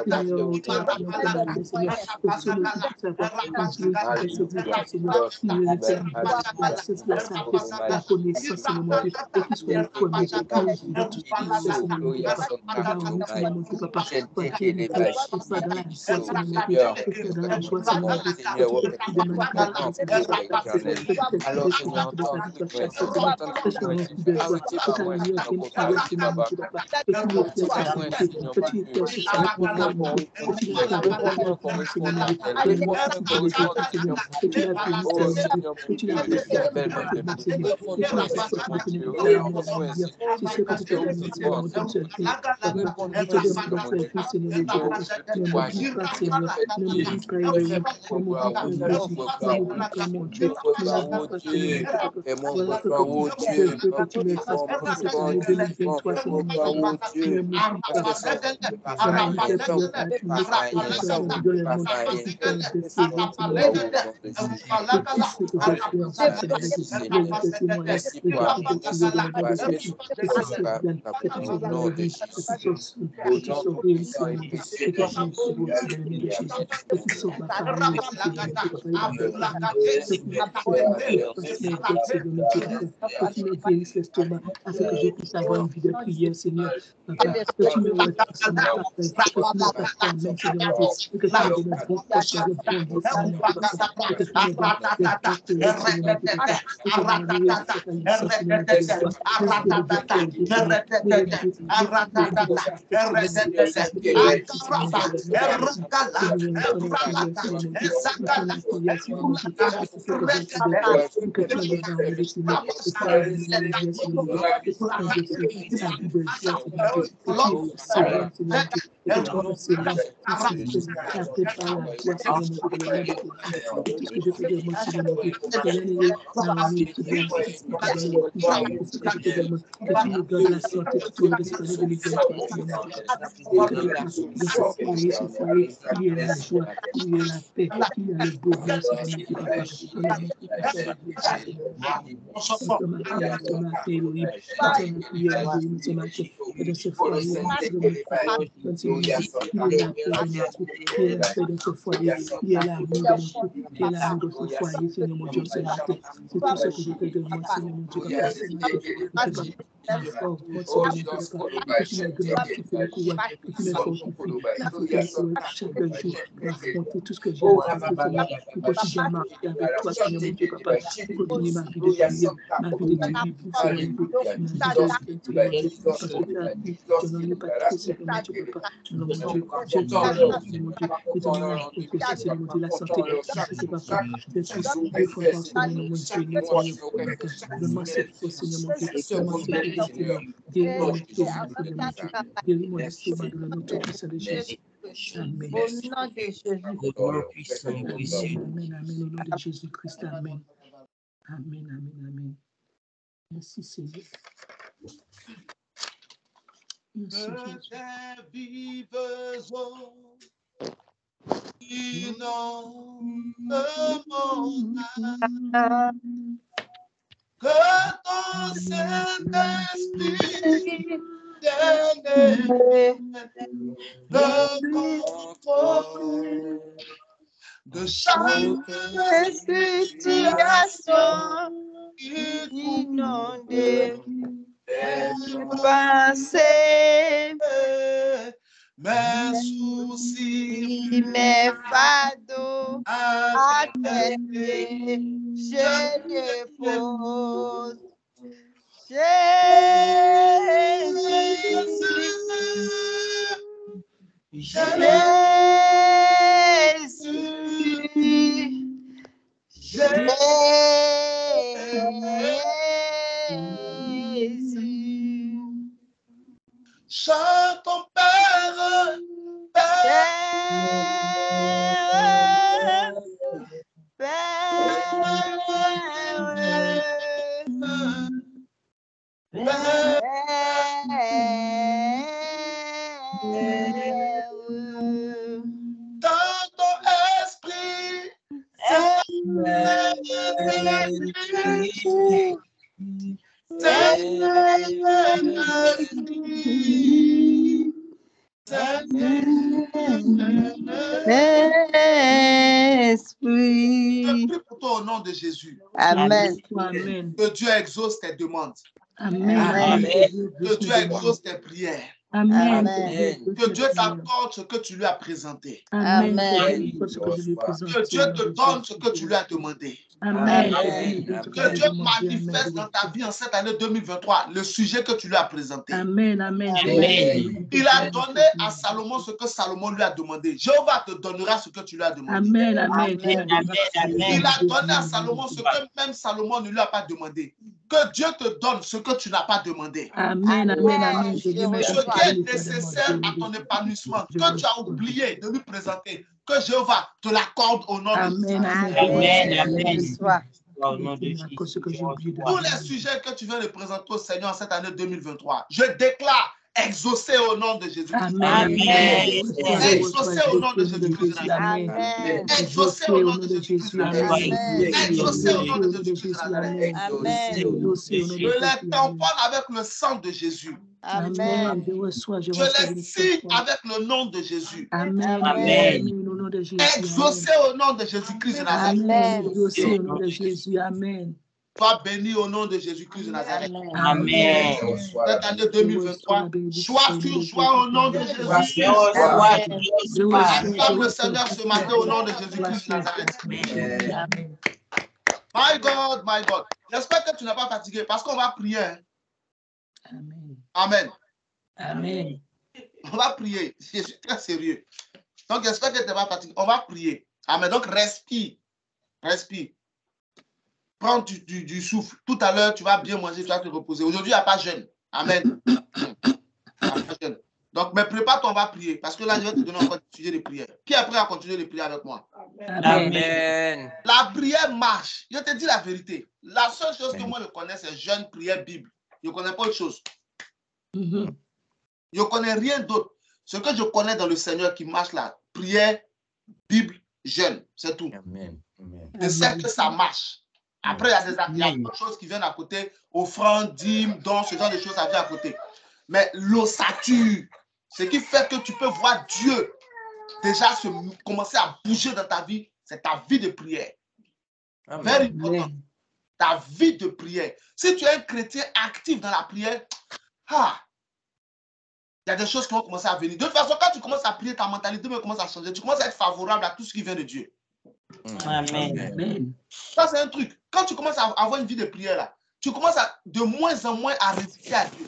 Seigneur, autant ma prière, autant ma vie, Seigneur, que ce ne puisse savoir continuer à faire ce objectif, Seigneur, qui mérite la science, la sagesse, la connaissance, Seigneur, mon Dieu, et qui soit le premier, qui est dans tout ce qu'il fait, Seigneur, mon Dieu, papa, que va en route, Seigneur, mon Dieu, papa, soit Dieu, mon Dieu, et soit dans la joie, Seigneur, mon Dieu, et soit dans la joie, Seigneur, mon Dieu, que tout esprit de manipulation de sa vie soit chassé, que tout esprit de courage de sa vie soit chassé, Seigneur, que soit rempli de joie, que ta lumière vienne sur Seigneur, mon Dieu, papa, que tu éclaires sa beauté, que tu éclaires ce chapeau, Seigneur, mon Dieu, que tu l'éclaires, que tu la bénis, Seigneur, mon Dieu, dans le nom puissant de Jésus, Seigneur, que tu la bénis, Seigneur, mon Dieu, que tu la fasses sortir de l'enseignement, Seigneur, que tu la fasses sortir de ténèbres à la lumière. Tu sais que tu te permets, Seigneur, mon Dieu, seul Dieu, papa, je te demande un seul Dieu, Seigneur, mon Dieu, papa, ne m'oublie pas, Seigneur, ne m'oublie pas, Elohim, ne m'oublie pas, Jésus, ne m'oublie pas, mon Dieu, ne m'oublie pas, Seigneur, mon Dieu, papa, voilà ce que je veux que tu me fasses dans cette année 2023, Seigneur, mon Dieu, papa, ne m'oublie pas, dans ma vie de prière continue, et qui soit régulièrement, et qui soit décevant, Seigneur, mon Dieu, que tu sais que je suis ensuite, Seigneur, mon Dieu, les libertés moyennes, les défis de prière dans le nom de Jésus, que tu sauves, que tu sauves Elohim, que tu sauves Son, que tu sauves Seigneur, mon Dieu, et que tu me sauves aussi dans le nom de Jésus, que tu sauves ma famille aussi, Seigneur, mon Dieu, papa, et ma belle famille, que tu effaces mes dettes, Seigneur, mon Dieu, papa, que tu me guérisses l'estomac, afin que je puisse avoir une vie de prière, Seigneur, papa, que tu me reclasses dans mon travail, que tu me fasses toi-même, Seigneur, mon Dieu, et que tu me donnes un bon poste dans un bon Dieu, Seigneur, mon Dieu, papa, et que tu me donnes des bons collègues, Seigneur, mon Dieu, papa, et que ma réussite cette année, Seigneur, mon Dieu, de toi, même si le difficulté, Seigneur, mais le but de succès, Seigneur, mon Dieu, et de réussite, Seigneur, mon Dieu, dans le nom de Jésus, Seigneur, entends la prière, Seigneur, mon Dieu, entends la prière, Seigneur, mon Dieu, et tu sais que je suis de toi, et que tu enlèves l'armée de Seigneur, et tu enlèves la lumière, Seigneur, mon Dieu, et tu endosses sa vie de joie, Seigneur, mon Dieu, et tu effaces ses larmes, Seigneur, mon Dieu, et que tu effaces ses larmes, tu sais, la paix par la joie, Seigneur, mon Dieu, dans le nom de Jésus, et tout ce que je te demande, Seigneur, mon Dieu, c'est l'année tout de la suite spirituelle dans le repos, et ce que je te demande, que tu me donnes la santé tout au long de cette année 2023, Seigneur, mon Dieu, que dans ce foyer, il y ait la joie, il y ait la paix, il y ait le bonheur, Seigneur, mon Dieu, papa, dans le nom puissant de Jésus, Seigneur, mon Dieu. Entends ma prière ce matin, Elohim, entends ma prière, Elohim, ce matin, et dans ce foyer, dans ce domaine, Seigneur, mon Dieu, il y ait la paix dans notre couple, il y ait la paix dans ce foyer, il y ait l'amour dans notre couple, il y ait l'amour dans ce foyer, Seigneur, mon Dieu, ce matin, c'est tout ce que je te demande, Seigneur, mon Dieu, papa, ce matin, et que papa, ma force, Seigneur, mon Dieu, papa, et que tu me donnes la force et le courage, et tu me fortifies, la force et le courage chaque jour pour affronter tout ce que j'ai à affronter, Seigneur, pour continuer à marcher avec toi, Seigneur, mon Dieu, papa, pour continuer ma vie de prière, ma vie d'étude pour Seigneur, mon Dieu, ma vie de respect, Seigneur, mon Dieu, parce que tu as dit, je n'en ai pas trop, Seigneur, mon Dieu, papa, non, mon Dieu, j'ai dit à Seigneur, mon Dieu, et donne-moi la force aussi, Seigneur, mon Dieu, la santé, afin que, papa, je puisse 2 fois par semaine, mon jeûner, Seigneur, papa, donne-moi cette force, Seigneur, mon Dieu, donne-moi ce courage, Seigneur, guéris mon estomac, Seigneur, mon Dieu, guéris mon estomac dans le nom tout puissant de Jésus. Amen. Au nom de Jésus. Amen, amen, au nom de Jésus-Christ, amen. Amen, amen, amen. Merci, Seigneur. Merci, Jésus. inonde mon âme. Que ton Saint-Esprit vienne le contrôle de chaque situation inondée. Pensez mes soucis, mes fardeaux à à traiter, je dépose. Chantons Père, dans ton esprit, je prie pour toi au nom de Jésus. Amen. Amen. Que Dieu exauce tes demandes. Amen. Que Dieu exauce tes prières. Amen. Que Dieu t'accorde ce que tu lui as présenté. Amen. Que Dieu te donne ce que tu lui as demandé. Amen. Que Dieu manifeste dans ta vie en cette année 2023 le sujet que tu lui as présenté. Amen. Amen. Il a donné à Salomon ce que Salomon lui a demandé. Jéhovah te donnera ce que tu lui as demandé. Amen. Amen. Il a donné à Salomon ce que même Salomon ne lui a pas demandé. Que Dieu te donne ce que tu n'as pas demandé. Amen. Amen. Amen. Ce qui est nécessaire à ton épanouissement, que tu as oublié de lui présenter, que Jéhovah te l'accorde au nom de Jésus. Au nom de Jésus. Tous les sujets que tu viens de présenter au Seigneur en cette année 2023, je déclare exaucé au nom de Jésus. Amen. Exaucé au nom de Jésus-Christ. Exaucé au nom de Jésus-Christ. Exaucé au nom de Jésus-Christ. Je les tamponne avec le sang de Jésus. Amen. Je les signe avec le nom de Jésus. Amen. Exaucé au nom de Jésus-Christ de Nazareth. Exaucé au nom de Jésus. Amen. Sois béni au nom de Jésus-Christ de Nazareth. Amen. Cette année 2023, joie sur joie au nom de Jésus. Acclame le Seigneur ce matin au nom de Jésus-Christ de Nazareth. Amen. My God, my God. J'espère que tu n'es pas fatigué parce qu'on va prier. Amen. Amen. Amen. On va prier. Je suis très sérieux. Donc, j'espère que tu n'es pas fatigué. On va prier. Amen. Donc, respire. Respire. Prends du souffle. Tout à l'heure, tu vas bien manger, tu vas te reposer. Aujourd'hui, il n'y a pas jeûne. Amen. Donc, mais prépare-toi, on va prier. Parce que là, je vais te donner encore un sujet de prière. Qui est prêt à continuer de prier avec moi? Amen. La prière marche. Je te dis la vérité. La seule chose que moi je connais, c'est jeûne, prière, Bible. Je ne connais pas autre chose. Je ne connais rien d'autre. Ce que je connais dans le Seigneur qui marche là, prière, Bible, jeûne. C'est tout. Amen. Amen. Je sais que ça marche. Après, il y a d'autres choses qui viennent à côté. Offrande, dîme, dons, ce genre de choses, ça vient à côté. Mais l'ossature, ce qui fait que tu peux voir Dieu déjà commencer à bouger dans ta vie, c'est ta vie de prière. Very important. Ta vie de prière. Si tu es un chrétien actif dans la prière, il y a des choses qui vont commencer à venir. De toute façon, quand tu commences à prier, ta mentalité commence à changer. Tu commences à être favorable à tout ce qui vient de Dieu. Amen. Ça, c'est un truc. Quand tu commences à avoir une vie de prière, là, tu commences de moins en moins à résister à Dieu.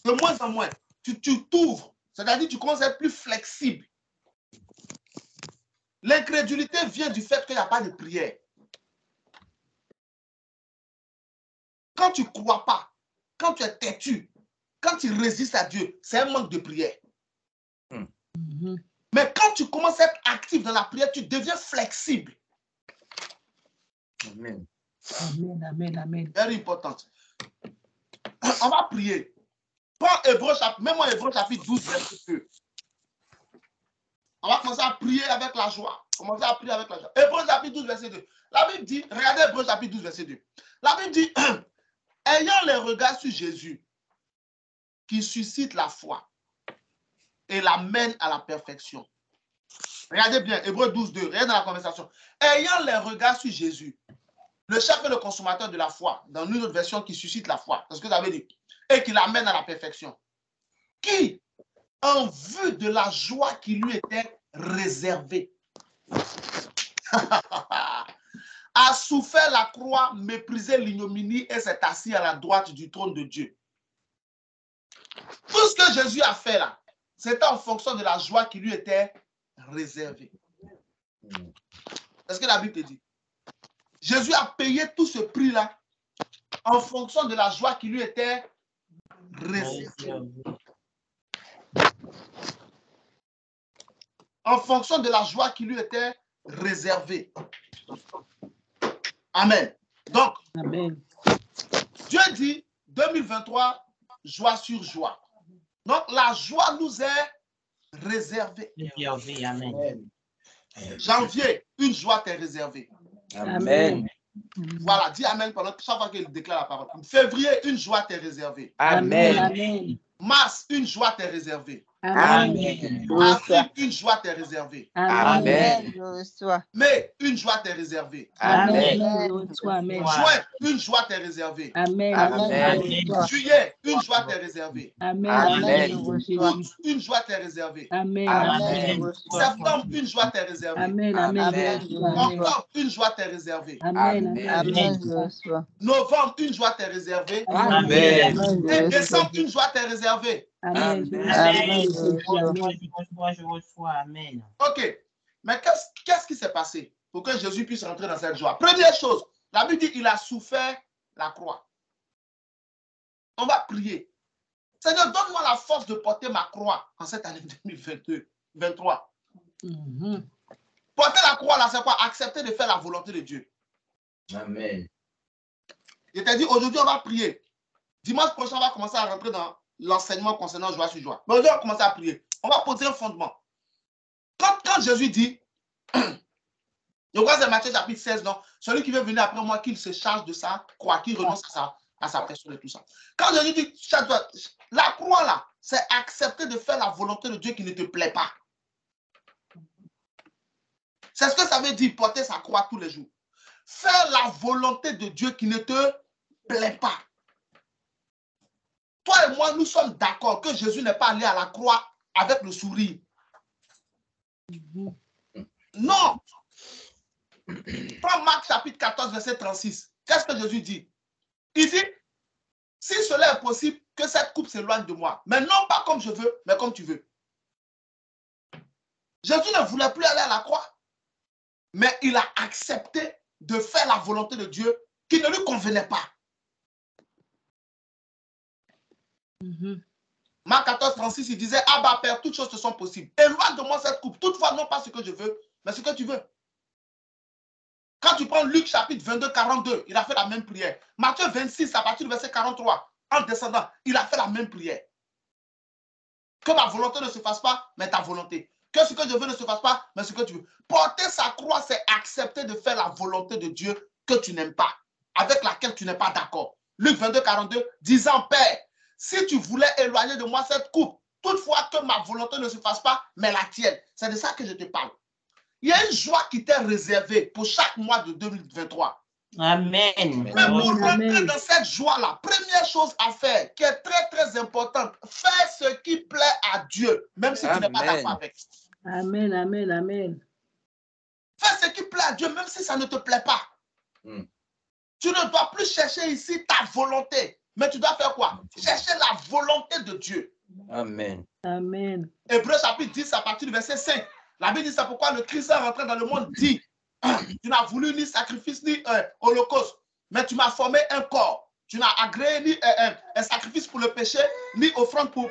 De moins en moins. Tu t'ouvres. C'est-à-dire que tu commences à être plus flexible. L'incrédulité vient du fait qu'il n'y a pas de prière. Quand tu ne crois pas, quand tu es têtu, quand tu résistes à Dieu, c'est un manque de prière. Mais quand tu commences à être actif dans la prière, tu deviens flexible. Amen. Amen. Amen. Amen. Very important. On va prier. Prends Hébreux chapitre, même moi Hébreux chapitre 12, verset 2. On va commencer à prier avec la joie. Commencer à prier avec la joie. Hébreux chapitre 12, verset 2. La Bible dit, regardez Hébreux chapitre 12, verset 2. La Bible dit, ayant les regards sur Jésus, qui suscite la foi et l'amène à la perfection. Regardez bien, Hébreux 12, 2. Regardez dans la conversation. Ayant les regards sur Jésus, le chef et le consommateur de la foi, dans une autre version qui suscite la foi, c'est ce que vous avez dit, et qui l'amène à la perfection. Qui, en vue de la joie qui lui était réservée, a souffert la croix, méprisé l'ignominie et s'est assis à la droite du trône de Dieu. Tout ce que Jésus a fait là, c'était en fonction de la joie qui lui était réservée. C'est ce que la Bible te dit. Jésus a payé tout ce prix-là en fonction de la joie qui lui était réservée. En fonction de la joie qui lui était réservée. Amen. Donc, Amen. Dieu dit 2023, joie sur joie. Donc, la joie nous est réservée. Réservé, amen. Janvier, une joie t'est réservée. Amen. Voilà, dis amen pendant chaque fois qu'il déclare la parole. Février, une joie t'est réservée. Amen. Amen. Mars, une joie t'est réservée. Amen. Avril, une joie t'est réservée. Amen. Je reçois. Mai, une joie t'est réservée. Amen. Je reçois. Amen. Juin, une joie t'est réservée. Amen. Amen. Juillet, une joie t'est réservée. Amen. Amen. Août, une joie t'est réservée. Amen. Amen. Septembre, une joie t'est réservée. Amen. Amen. Octobre, une joie t'est réservée. Amen. Amen. Je reçois. Novembre, une joie t'est réservée. Amen. Et décembre, une joie t'est réservée. Amen. Amen. Je reçois. Amen. Ok. Mais qu'est-ce qui s'est passé pour que Jésus puisse rentrer dans cette joie? Première chose, la Bible dit qu'il a souffert la croix. On va prier. Seigneur, donne-moi la force de porter ma croix en cette année 2023. Porter la croix, là, c'est quoi? Accepter de faire la volonté de Dieu. Amen. Je t'ai dit, aujourd'hui, on va prier. Dimanche prochain, on va commencer à rentrer dans l'enseignement concernant joie sur joie. Mais aujourd'hui, on va commencer à prier. On va poser un fondement. Quand Jésus dit, je crois que c'est Matthieu chapitre 16, non? Celui qui veut venir après moi, qu'il se charge de sa croix, qu'il renonce à sa personne et tout ça. Quand Jésus dit, la croix là, c'est accepter de faire la volonté de Dieu qui ne te plaît pas. C'est ce que ça veut dire, porter sa croix tous les jours. Faire la volonté de Dieu qui ne te plaît pas. Toi et moi, nous sommes d'accord que Jésus n'est pas allé à la croix avec le sourire. Non. Prends Marc chapitre 14, verset 36. Qu'est-ce que Jésus dit? Il dit, si cela est possible, que cette coupe s'éloigne de moi. Mais non pas comme je veux, mais comme tu veux. Jésus ne voulait plus aller à la croix, mais il a accepté de faire la volonté de Dieu qui ne lui convenait pas. Marc 14, 36, il disait, Abba, Père, toutes choses te sont possibles. Éloigne de moi cette coupe. Toutefois, non pas ce que je veux, mais ce que tu veux. Quand tu prends Luc chapitre 22, 42, il a fait la même prière. Matthieu 26, à partir du verset 43, en descendant, il a fait la même prière. Que ma volonté ne se fasse pas, mais ta volonté. Que ce que je veux ne se fasse pas, mais ce que tu veux. Porter sa croix, c'est accepter de faire la volonté de Dieu que tu n'aimes pas, avec laquelle tu n'es pas d'accord. Luc 22, 42, disant, Père, si tu voulais éloigner de moi cette coupe, toutefois que ma volonté ne se fasse pas, mais la tienne. C'est de ça que je te parle. Il y a une joie qui t'est réservée pour chaque mois de 2023. Amen. Mais pour rentrer dans cette joie-là, première chose à faire, qui est très très importante, faire ce qui plaît à Dieu, même si tu n'es pas d'accord avec. Amen, amen, amen. Fais ce qui plaît à Dieu, même si ça ne te plaît pas. Tu ne dois plus chercher ici ta volonté, mais tu dois faire quoi? Chercher la volonté de Dieu. Amen. Amen. Hébreux chapitre 10, à partir du verset 5. La Bible dit, c'est pourquoi le Christ est rentré dans le monde, dit, tu n'as voulu ni sacrifice ni holocauste, mais tu m'as formé un corps. Tu n'as agréé ni un sacrifice pour le péché, ni offrande pour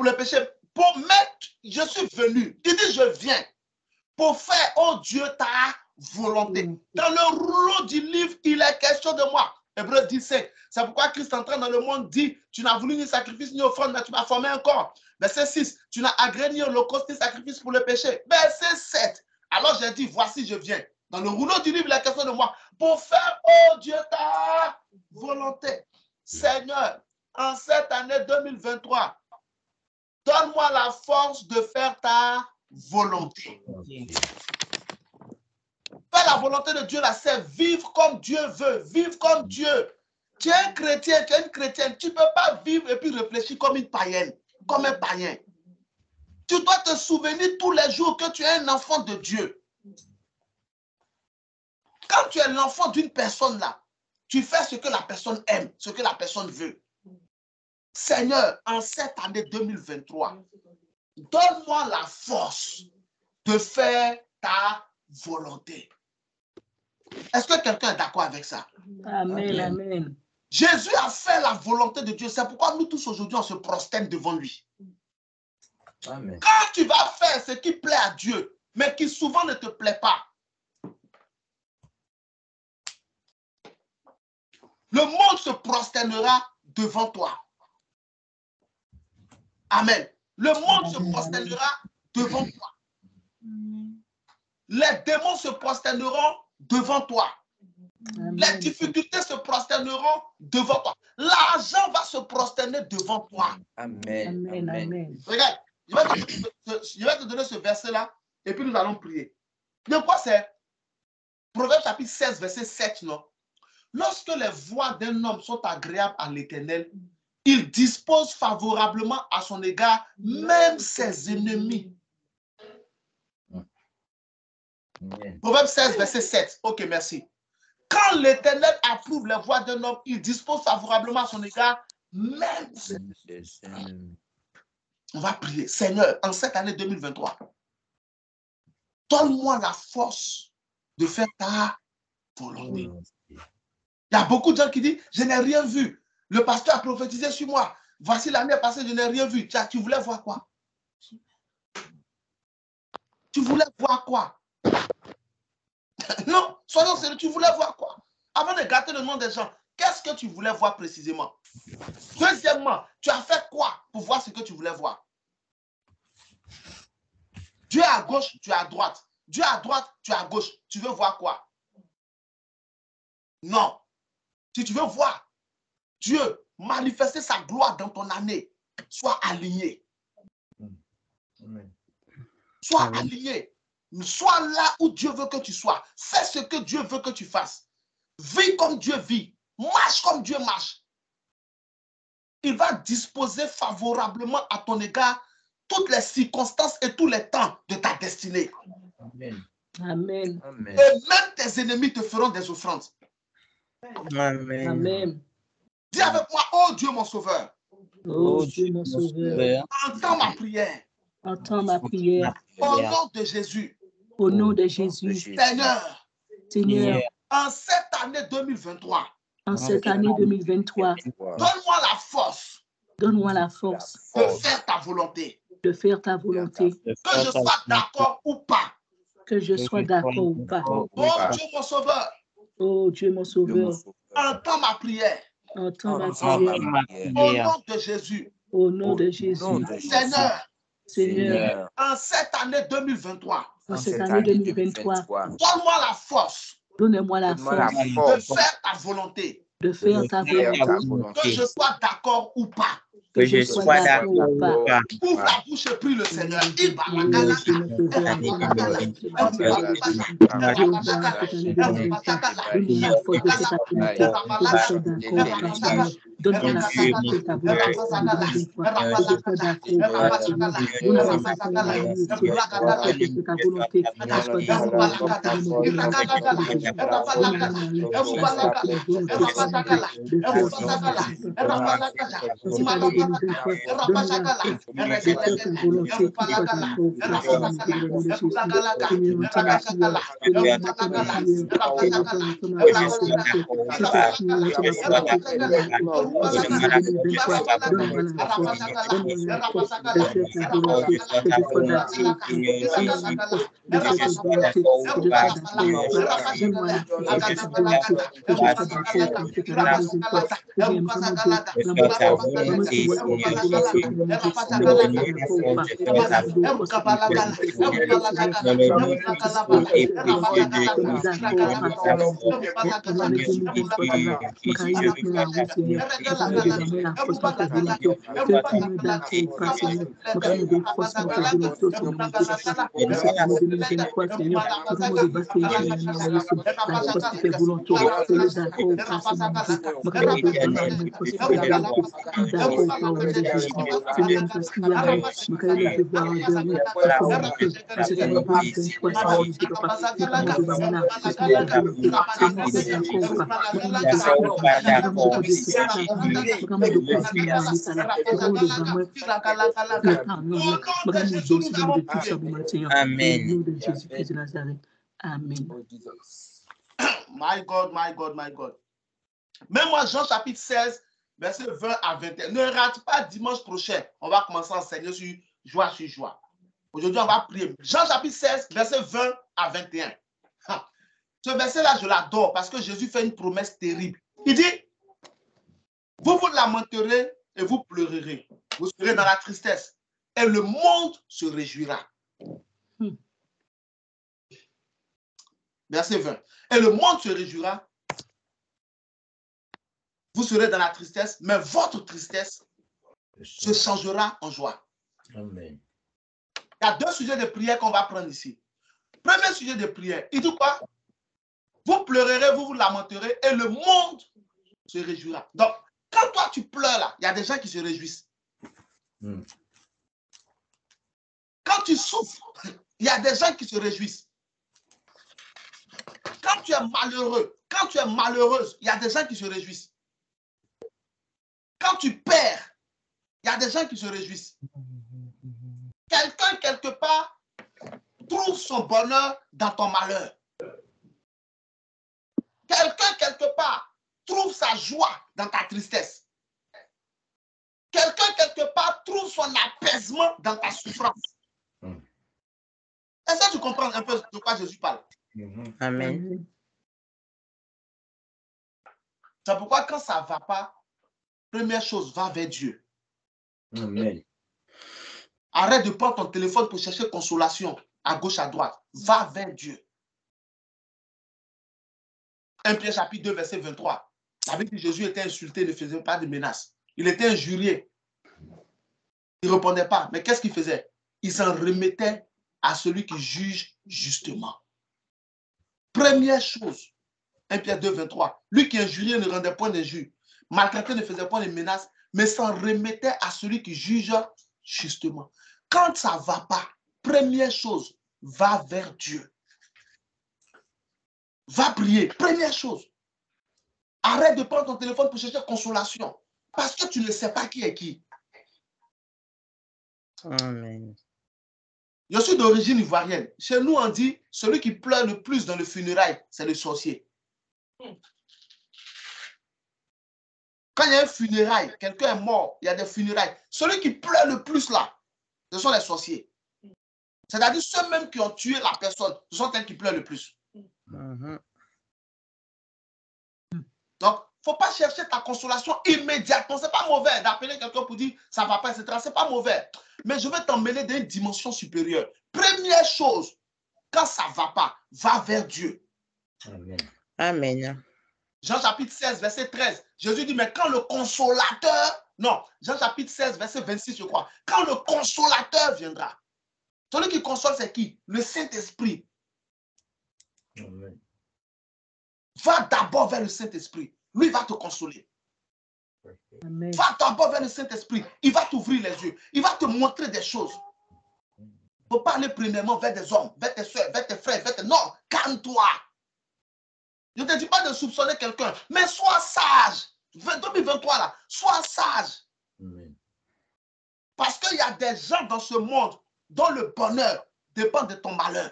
le péché. Pour mettre, je suis venu. Il dit, je viens pour faire, oh Dieu, ta volonté. Dans le rouleau du livre, il est question de moi. Hébreux 10:5. C'est pourquoi Christ entrant dans le monde dit, tu n'as voulu ni sacrifice ni offrande, mais tu m'as formé un corps. Verset 6, tu n'as agréé ni holocauste ni sacrifice pour le péché. Verset 7, alors j'ai dit, voici je viens. Dans le rouleau du livre, la question de moi, pour faire, oh Dieu, ta volonté. Seigneur, en cette année 2023, donne-moi la force de faire ta volonté. Faire la volonté de Dieu, là, c'est vivre comme Dieu veut, vivre comme Dieu. Tu es un chrétien, tu es une chrétienne, tu ne peux pas vivre et puis réfléchir comme une païenne, comme un païen. Tu dois te souvenir tous les jours que tu es un enfant de Dieu. Quand tu es l'enfant d'une personne là, tu fais ce que la personne aime, ce que la personne veut. Seigneur, en cette année 2023, donne-moi la force de faire ta volonté. Est-ce que quelqu'un est d'accord avec ça? Amen, amen. Jésus a fait la volonté de Dieu. C'est pourquoi nous tous aujourd'hui, on se prosterne devant lui. Amen. Quand tu vas faire ce qui plaît à Dieu, mais qui souvent ne te plaît pas, le monde se prosternera devant toi. Amen. Le monde se prosternera devant toi. Les démons se prosterneront devant toi. Les difficultés se prosterneront devant toi. L'argent va se prosterner devant toi. Amen. Amen, amen. Regarde, je vais te donner ce verset-là et puis nous allons prier. De quoi c'est? Proverbe chapitre 16, verset 7, non? Lorsque les voies d'un homme sont agréables à l'Éternel, il dispose favorablement à son égard même ses ennemis. Proverbe 16, verset 7. Ok, merci. Quand l'Éternel approuve les voies d'un homme, il dispose favorablement à son égard même ses ennemis. On va prier. Seigneur, en cette année 2023, donne-moi la force de faire ta volonté. Il y a beaucoup de gens qui disent, je n'ai rien vu. Le pasteur a prophétisé sur moi. Voici l'année passée, je n'ai rien vu. Tu voulais voir quoi? Tu voulais voir quoi? Non, soyons sérieux, tu voulais voir quoi? Avant de gâter le nom des gens, qu'est-ce que tu voulais voir précisément? Deuxièmement, tu as fait quoi pour voir ce que tu voulais voir? Dieu est à gauche, tu es à droite. Dieu est à droite, tu es à gauche. Tu veux voir quoi? Non. Si tu veux voir Dieu manifester sa gloire dans ton année, sois aligné. Sois aligné. Sois là où Dieu veut que tu sois. Fais ce que Dieu veut que tu fasses. Vis comme Dieu vit. Marche comme Dieu marche. Il va disposer favorablement à ton égard toutes les circonstances et tous les temps de ta destinée. Amen. Amen. Et même tes ennemis te feront des offrandes. Amen. Amen. Dis avec moi, oh Dieu mon sauveur. Oh Dieu mon sauveur. Entends ma prière. Entends ma prière. Au nom de Jésus. Au nom de Jésus. Seigneur. Seigneur. En cette année 2023. En cette année 2023. Donne-moi la force. Donne-moi la force. De faire ta volonté. De faire ta volonté. Que je sois d'accord ou pas. Que je sois d'accord ou pas. Oh Dieu mon sauveur. Oh Dieu mon sauveur. Entends ma prière. Entends ma prière. Au nom de Jésus. Au nom de Jésus. Seigneur. Seigneur. En cette année 2023. En cette année 2023. Donne-moi la force. Donne-moi la force. De faire ta volonté. De faire ta volonté. Que je sois d'accord ou pas. Que je sois d'accord ou pas. Ouvre la bouche et prie le Seigneur. Donne-moi la force de ta volonté. l'année 2023, donne-moi la force de faire ta volonté qui soit d'accord, Père Seigneur, dans le nom de Jésus. Seigneur, entends ma prière. Seigneur, entends ma prière. Seigneur, entends ma prière, Seigneur. Si c'est fini, entends ma prière, Seigneur. En cette année 2023, donne-moi la force. Donne-moi la force de faire ta volonté et de faire d'accord. Donne-moi la force de faire ta volonté et de faire d'accord. Donne-moi la force de faire ta volonté et de faire d'accord en cette année 2023. Seigneur, vraiment Dieu, vraiment force. Vraiment tu vois que ta volonté, Seigneur mon Dieu, et de faire d'accord ou pas. Vraiment Dieu, force de faire d'accord. Seigneur, vraiment force de faire volonté. Donne-moi d'accord ou pas, Seigneur mon Dieu. En l'année 2023, Seigneur, je vais mettre la route, Seigneur. Je vais donner la force, ma faire volonté. Que tu me d'accord ou pas, Seigneur. Je vais donner force, ma faire volonté, Seigneur mon Dieu, papa. En cette année 2023, Seigneur, je vais me débattre, la force qui fait volonté. Que le d'accord ou pas, Seigneur mon Dieu. Je vais me débattre, la force qui fait volonté. D'accord ou pas, au nom de Jésus. Seigneur, parce qu'il y a moi, je vais lever voir envers lui. Parce que mon Dieu, en cette année 2023, Seigneur mon Dieu, papa, je vais me débattre la force, ma faire volonté. Seigneur, c'est d'accord ou pas. Je vais me débattre de ce que tu as dit. Je vais me continuer à l'état là. Je vais me débattre le pardon là. Je vais me dossier de tout ça pour maintenant. Amen. Au nom de Jésus-Christ de Nazareth. Amen. My God, my God, my God. Même moi, Jean chapitre 16, verset 20 à 21. Ne rate pas dimanche prochain. On va commencer à enseigner sur joie sur joie. Aujourd'hui, on va prier. Jean chapitre 16, verset 20 à 21. Ce verset-là, je l'adore parce que Jésus fait une promesse terrible. Il dit, vous vous lamenterez et vous pleurerez. Vous serez dans la tristesse et le monde se réjouira. Verset 20. Et le monde se réjouira. Vous serez dans la tristesse, mais votre tristesse se changera en joie. Amen. Il y a deux sujets de prière qu'on va prendre ici. Premier sujet de prière, il dit quoi? Vous pleurerez, vous vous lamenterez et le monde se réjouira. Donc, quand toi tu pleures là, il y a des gens qui se réjouissent. Quand tu souffres, il y a des gens qui se réjouissent. Quand tu es malheureux, quand tu es malheureuse, il y a des gens qui se réjouissent. Quand tu perds, il y a des gens qui se réjouissent. Quelqu'un, quelque part, trouve son bonheur dans ton malheur. Quelqu'un, quelque part, trouve sa joie dans ta tristesse. Quelqu'un, quelque part, trouve son apaisement dans ta souffrance. Est-ce que tu comprends un peu de quoi Jésus parle? Amen. C'est pourquoi quand ça ne va pas, première chose, va vers Dieu. Amen. Arrête de prendre ton téléphone pour chercher consolation à gauche, à droite. Va vers Dieu. 1 Pierre chapitre 2, verset 23. La Bible dit que Jésus était insulté, il ne faisait pas de menaces. Il était injurié. Il ne répondait pas. Mais qu'est-ce qu'il faisait? Il s'en remettait à celui qui juge justement. Première chose, 1 Pierre 2, 23. Lui qui injuriait ne rendait point d'injure. Maltraité ne faisait pas de menaces, mais s'en remettait à celui qui juge justement. Quand ça ne va pas, première chose, va vers Dieu. Va prier. Première chose. Arrête de prendre ton téléphone pour chercher consolation. Parce que tu ne sais pas qui est qui. Amen. Je suis d'origine ivoirienne. Chez nous, on dit, celui qui pleure le plus dans le funérail, c'est le sorcier. Quand il y a un funérail, quelqu'un est mort, il y a des funérailles. Celui qui pleure le plus là, ce sont les sorciers. C'est-à-dire ceux-mêmes qui ont tué la personne, ce sont eux qui pleurent le plus. Donc, il ne faut pas chercher ta consolation immédiatement. Ce n'est pas mauvais d'appeler quelqu'un pour dire ça ne va pas, etc. Ce n'est pas mauvais. Mais je vais t'emmener dans une dimension supérieure. Première chose, quand ça ne va pas, va vers Dieu. Amen. Amen. Jean chapitre 16, verset 13. Jésus dit, mais quand le consolateur, non, Jean chapitre 16, verset 26, je crois. Quand le consolateur viendra, celui qui console, c'est qui? Le Saint-Esprit. Amen. Va d'abord vers le Saint-Esprit. Lui va te consoler. Amen. Va d'abord vers le Saint-Esprit. Il va t'ouvrir les yeux. Il va te montrer des choses. Il ne faut pas aller premièrement vers des hommes, vers tes soeurs, vers tes frères, vers tes... Non, calme-toi. Je ne te dis pas de soupçonner quelqu'un, mais sois sage. 2023 là, sois sage. Amen. y a des gens dans ce monde dont le bonheur dépend de ton malheur.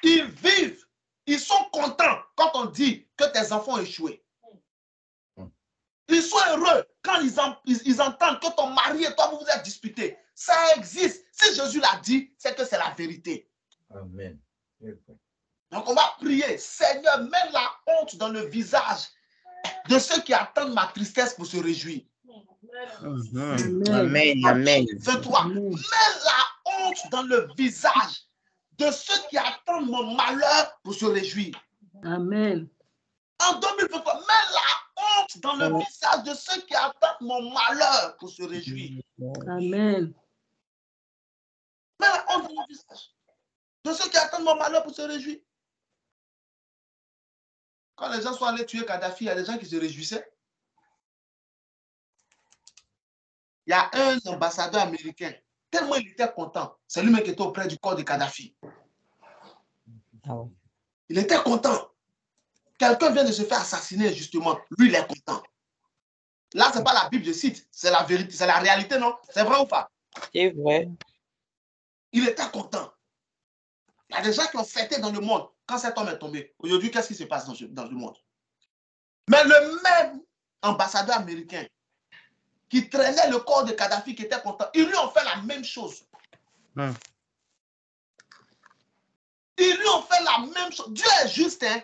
Ils vivent, ils sont contents quand on dit que tes enfants ont échoué. Ils sont heureux quand ils entendent que ton mari et toi, vous vous êtes disputés. Ça existe. Si Jésus l'a dit, c'est que c'est la vérité. Amen. Donc on va prier. Seigneur, mets la honte dans le visage de ceux qui attendent ma tristesse pour se réjouir. Amen. Amen. 23. Mets la honte dans le visage de ceux qui attendent mon malheur pour se réjouir. Amen. En 2023, mets la honte dans le visage de ceux qui attendent mon malheur pour se réjouir. Amen. Mets la honte dans le visage de ceux qui attendent mon malheur pour se réjouir. Quand les gens sont allés tuer Kadhafi, il y a des gens qui se réjouissaient. Il y a un ambassadeur américain, tellement il était content. C'est lui-même qui était auprès du corps de Kadhafi. Il était content. Quelqu'un vient de se faire assassiner, justement. Lui, il est content. Là, ce n'est pas la Bible, je cite. C'est la vérité, c'est la réalité, non? C'est vrai ou pas? C'est vrai. Il était content. Il y a des gens qui ont fêté dans le monde quand cet homme est tombé. Aujourd'hui, qu'est-ce qui se passe dans le monde? Mais le même ambassadeur américain qui traînait le corps de Kadhafi, qui était content, ils lui ont fait la même chose. Ils lui ont fait la même chose. Dieu est juste, hein?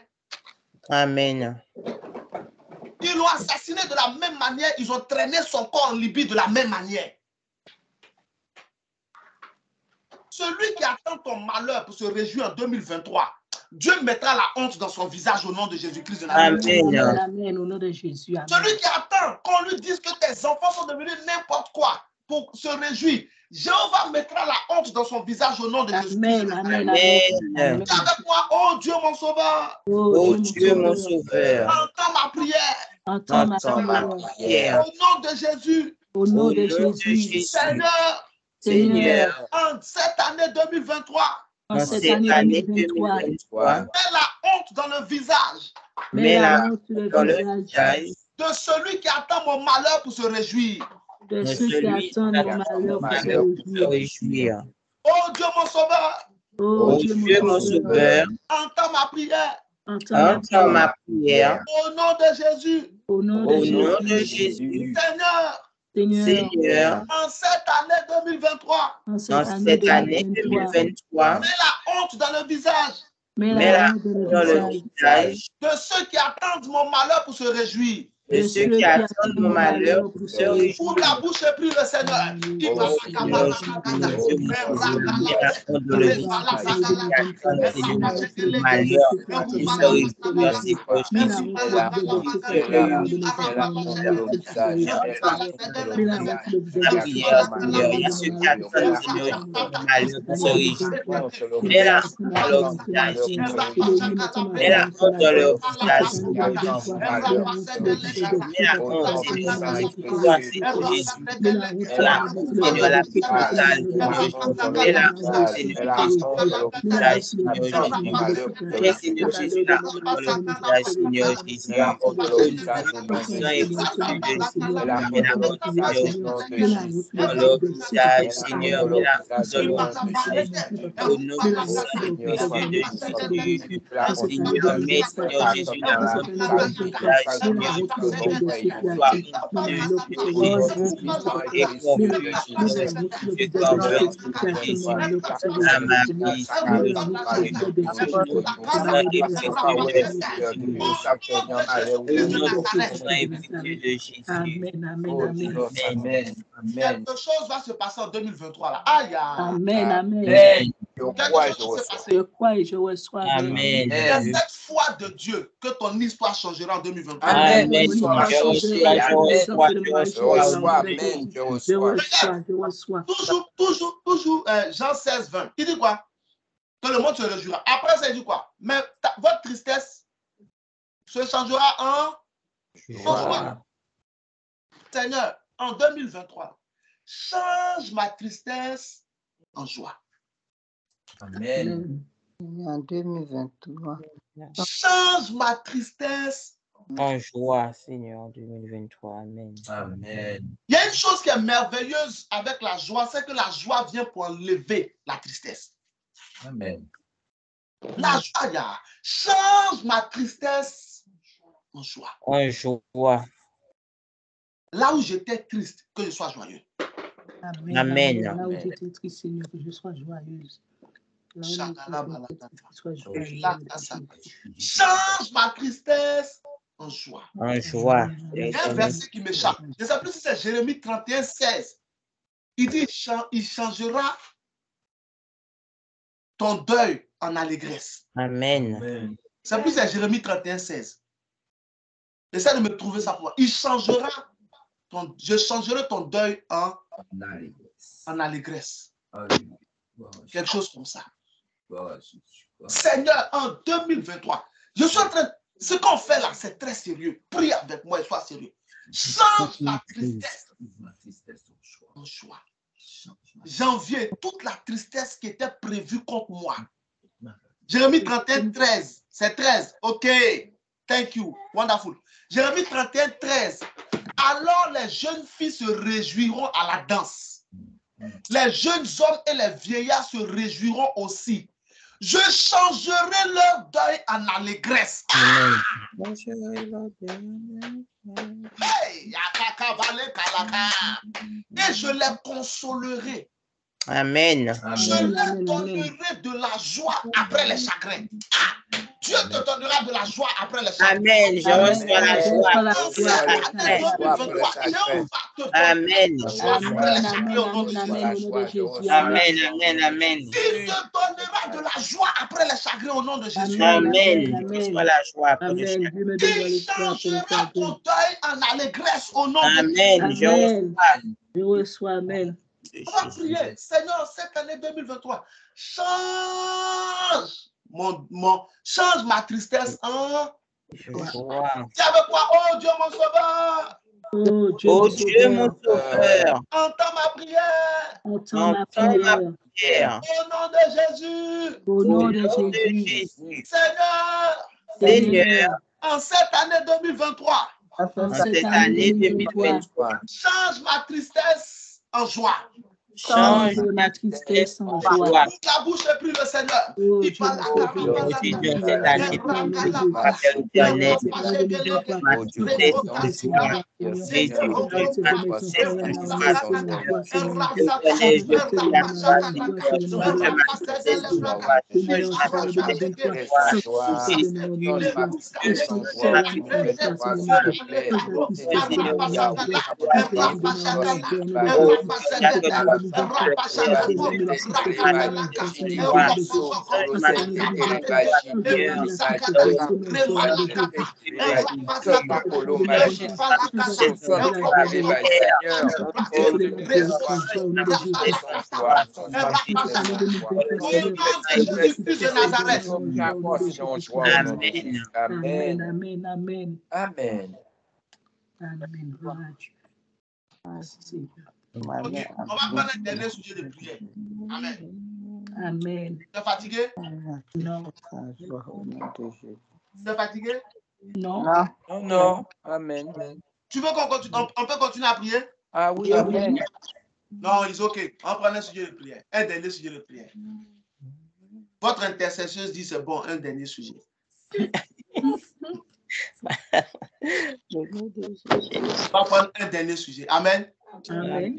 Amen. Ils l'ont assassiné de la même manière. Ils ont traîné son corps en Libye de la même manière. Celui qui attend ton malheur pour se réjouir en 2023, Dieu mettra la honte dans son visage au nom de Jésus-Christ de Nazareth. Amen. Amen. Au nom de Jésus. Amen. Celui qui attend qu'on lui dise que tes enfants sont devenus n'importe quoi pour se réjouir, Jéhovah mettra la honte dans son visage au nom de Jésus-Christ. Amen. Amen. Avec moi, oh Dieu mon sauveur. Oh Dieu mon sauveur. Entends ma prière. Entends ma prière. Au nom de Jésus. Au nom de Jésus. Seigneur, en cette année 2023, en cette année 2023, mets la honte dans le visage. Mets la honte dans le visage de celui qui attend mon malheur pour se réjouir. De ceux qui attendent mon malheur pour se réjouir. Oh Dieu mon sauveur. Oh Dieu mon sauveur. Entends ma prière. Entends ma prière. Au nom de Jésus. Au nom de Jésus. Seigneur, en cette année 2023, en cette année 2023, mets la honte dans le visage. Mets la honte dans le visage de ceux qui attendent mon malheur pour se réjouir. De ceux qui attendent mon malheur pour se réjouir. Ouvre la bouche et prie le Seigneur. Quelque chose va se passer en 2023 là. Aïe. Amen, amen. Je crois et je reçois. Amen. C'est cette foi de Dieu que ton histoire changera en 2023. Amen. Je reçois. Toujours Jean 16, 20. Il dit quoi? Que le monde se réjouira. Après, ça dit quoi? Mais votre tristesse se changera en joie. Seigneur, en 2023, change ma tristesse en joie. Amen. En 2023. Change ma tristesse En joie, Seigneur, 2023. Amen. Amen. Il y a une chose qui est merveilleuse avec la joie, c'est que la joie vient pour enlever la tristesse. Amen. La joie, change ma tristesse en joie. En joie. Là où j'étais triste, que je sois joyeux. Amen. Amen. Là où j'étais triste, Seigneur, que je sois joyeuse. Là où j'étais triste, que je sois joyeuse. Change ma tristesse en joie. En joie. Il y a un verset qui m'échappe. Je ne sais plus si c'est Jérémie 31, 16. Il dit, il changera ton deuil en allégresse. Amen. Amen. C'est plus c'est Jérémie 31, 16. J'essaie de me trouver ça pour moi. Je changerai ton deuil en allégresse. Quelque chose comme ça. Seigneur, en 2023, je suis en train. Ce qu'on fait là, c'est très sérieux. Prie avec moi et sois sérieux. Change la tristesse en joie. Janvier, toute la tristesse qui était prévue contre moi. Jérémie 31, 13. C'est 13. OK. Thank you. Wonderful. Jérémie 31, 13. Alors les jeunes filles se réjouiront à la danse. Les jeunes hommes et les vieillards se réjouiront aussi. Je changerai leur deuil en allégresse. Hey, et je les consolerai. Amen. Je leur donnerai de la joie après les chagrins. Dieu te donnera de la joie après les chagrins. Amen. Je reçois la joie. Amen. Amen. Amen. Amen. Il te donnera de la joie après les chagrins au nom de Jésus. Amen. Je reçois la joie après les chagrins. Il changera ton deuil en allégresse au nom de Jésus. Amen. Je reçois. Amen. On va prier. Seigneur, cette année 2023, change change ma tristesse en joie. Dis avec moi, oh Dieu mon sauveur. Oh Dieu mon sauveur. Entends ma prière. Entends ma prière. Au nom de Jésus. Au nom de Jésus. Seigneur, en cette année 2023, en cette année 2023, change ma tristesse en joie. Change ma tristesse en joie. Toute la bouche et prie le Seigneur. Il parle à cette année 2023, éternel, ma tristesse en joie. On va prendre un dernier sujet de prière. Amen. Amen. Tu es fatigué? Non. Tu es fatigué? Non. Non. Amen. Tu veux qu'on continue? On peut continuer à prier? Ah oui, amen. Non, c'est OK. On prend un sujet de prière. Un dernier sujet de prière. Votre intercesseuse dit c'est bon, un dernier sujet. On va prendre un dernier sujet. Amen. Amen.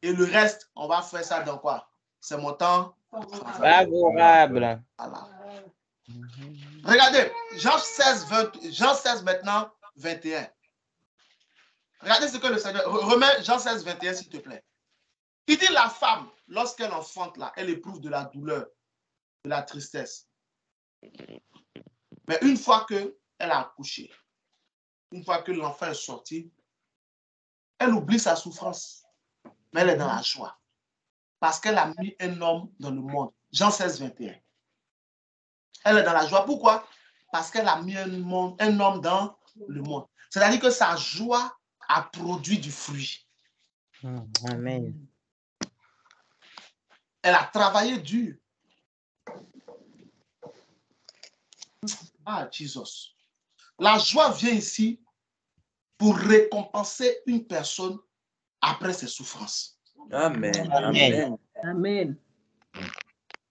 Et le reste, on va faire ça dans quoi? C'est mon temps favorable. Voilà. Regardez, Jean 16 maintenant, 21. Regardez ce que le Seigneur... Remets Jean 16, 21, s'il te plaît. Il dit la femme, lorsqu'elle enfante là, elle éprouve de la douleur, de la tristesse. Mais une fois qu'elle a accouché, une fois que l'enfant est sorti, elle oublie sa souffrance. Mais elle est dans la joie. Parce qu'elle a mis un homme dans le monde. Jean 16, 21. Elle est dans la joie. Pourquoi? Parce qu'elle a mis un homme dans le monde. C'est-à-dire que sa joie a produit du fruit. Amen. Elle a travaillé dur. Ah, Jesus. La joie vient ici pour récompenser une personne après ses souffrances. Amen. Amen. Amen.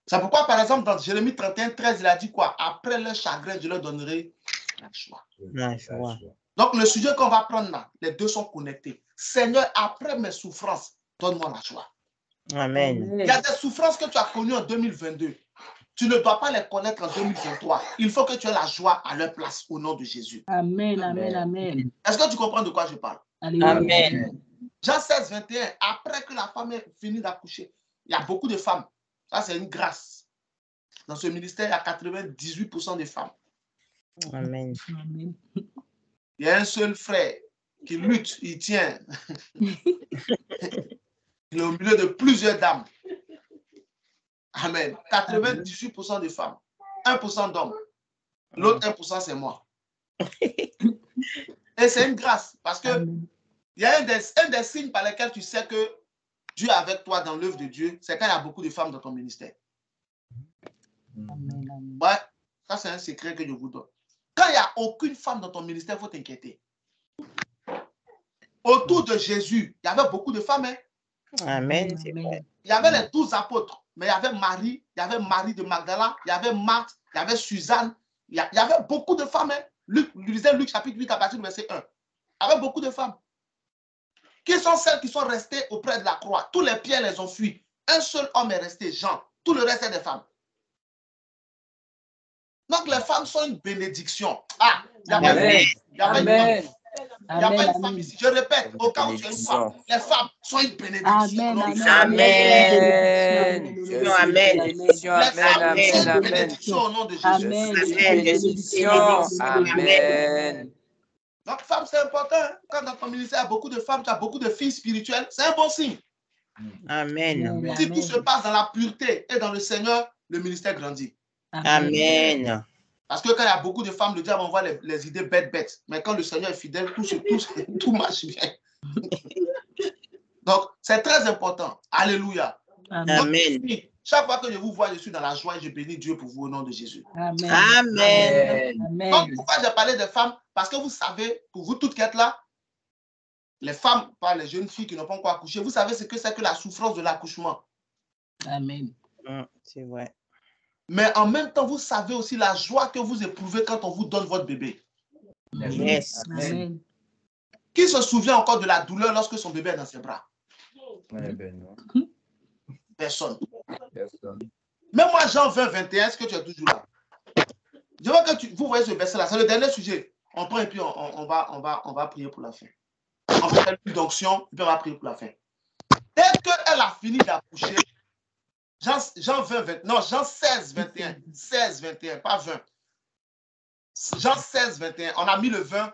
C'est pourquoi, par exemple, dans Jérémie 31, 13, il a dit quoi? Après leur chagrin, je leur donnerai la joie. La joie. Donc, le sujet qu'on va prendre là, les deux sont connectés. Seigneur, après mes souffrances, donne-moi la joie. Amen. Il y a des souffrances que tu as connues en 2022. Tu ne dois pas les connaître en 2023. Il faut que tu aies la joie à leur place au nom de Jésus. Amen, amen, amen. Est-ce que tu comprends de quoi je parle? Alléluia. Amen. Jean 16, 21, après que la femme ait fini d'accoucher, il y a beaucoup de femmes. Ça, c'est une grâce. Dans ce ministère, il y a 98% de femmes. Amen. Amen. Il y a un seul frère qui lutte, il tient. Il est au milieu de plusieurs dames. Amen. 98% de femmes. 1% d'hommes. L'autre 1%, c'est moi. Et c'est une grâce. Parce que il y a un des signes par lesquels tu sais que Dieu est avec toi dans l'œuvre de Dieu, c'est quand il y a beaucoup de femmes dans ton ministère. Amen, amen. Ouais, ça c'est un secret que je vous donne. Quand il n'y a aucune femme dans ton ministère, il faut t'inquiéter. Autour de Jésus, il y avait beaucoup de femmes. Hein? Amen. C'est vrai. Il y avait les 12 apôtres, mais il y avait Marie, il y avait Marie de Magdala, il y avait Marthe, il y avait Suzanne, il y avait beaucoup de femmes. Hein? Lisez Luc chapitre 8 à partir du verset 1. Il y avait beaucoup de femmes. Qui sont celles qui sont restées auprès de la croix? Tous les pierres les ont fui. Un seul homme est resté, Jean. Tout le reste est des femmes. Donc les femmes sont une bénédiction. Ah, il n'y a pas une femme. Il n'y a pas une femme ici. Je répète, au cas où tu es une femme, les femmes sont une bénédiction. Amen, Amen. Amen. Les femmes sont une bénédiction au nom de Jésus. Amen. Donc, femme, c'est important. Hein? Quand dans ton ministère, il y a beaucoup de femmes, tu as beaucoup de filles spirituelles, c'est un bon signe. Amen. Si tout se passe dans la pureté et dans le Seigneur, le ministère grandit. Amen. Parce que quand il y a beaucoup de femmes, le diable envoie les idées bêtes. Mais quand le Seigneur est fidèle, tout marche bien. Donc, c'est très important. Alléluia. Amen. Donc, chaque fois que je vous vois, je suis dans la joie et je bénis Dieu pour vous au nom de Jésus. Amen. Amen. Donc, pourquoi j'ai parlé des femmes? Parce que vous savez, pour vous toutes qui êtes là, les femmes, pas les jeunes filles qui n'ont pas encore accouché, vous savez ce que c'est que la souffrance de l'accouchement. Amen. C'est vrai. Mais en même temps, vous savez aussi la joie que vous éprouvez quand on vous donne votre bébé. Yes. Amen. Qui se souvient encore de la douleur lorsque son bébé est dans ses bras? Personne. Même moi, Jean 20, 21, est-ce que tu es toujours là? Je vois que vous voyez ce verset-là, c'est le dernier sujet. On prend et puis on va prier pour la fin. On va faire une d'onction et puis on va prier pour la fin. Dès qu'elle a fini d'accoucher, Jean 16, 21. 16, 21, pas 20. Jean 16, 21. On a mis le 20.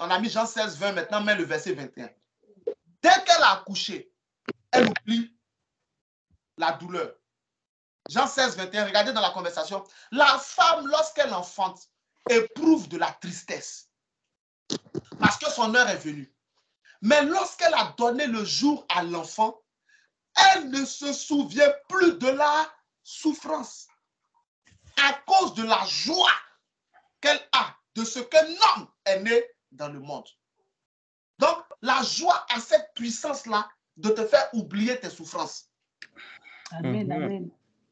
On a mis Jean 16, 20. Maintenant, on met le verset 21. Dès qu'elle a accouché, elle oublie la douleur. Jean 16, 21. Regardez dans la conversation. La femme, lorsqu'elle enfante, éprouve de la tristesse. Parce que son heure est venue. Mais lorsqu'elle a donné le jour à l'enfant, elle ne se souvient plus de la souffrance à cause de la joie qu'elle a de ce qu'un homme est né dans le monde. Donc, la joie a cette puissance-là de te faire oublier tes souffrances. Amen, amen.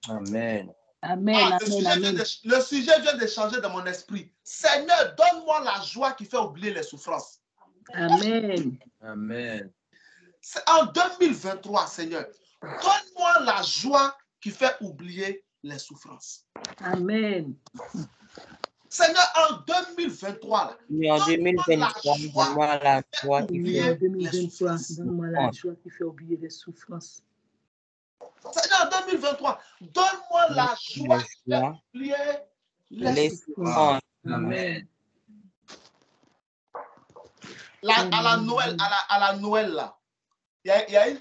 Amen. Amen, le sujet vient de changer dans mon esprit. Seigneur, donne-moi la joie qui fait oublier les souffrances. Amen. Amen. En 2023, Seigneur, donne-moi la joie qui fait oublier les souffrances. Amen. Seigneur, en 2023, là, en 2023, donne-moi la joie qui fait oublier les souffrances. Donne-moi la joie qui fait oublier les souffrances. Seigneur, en 2023, donne-moi la joie qui fait oublier les souffrances. Amen. À la Noël, là, il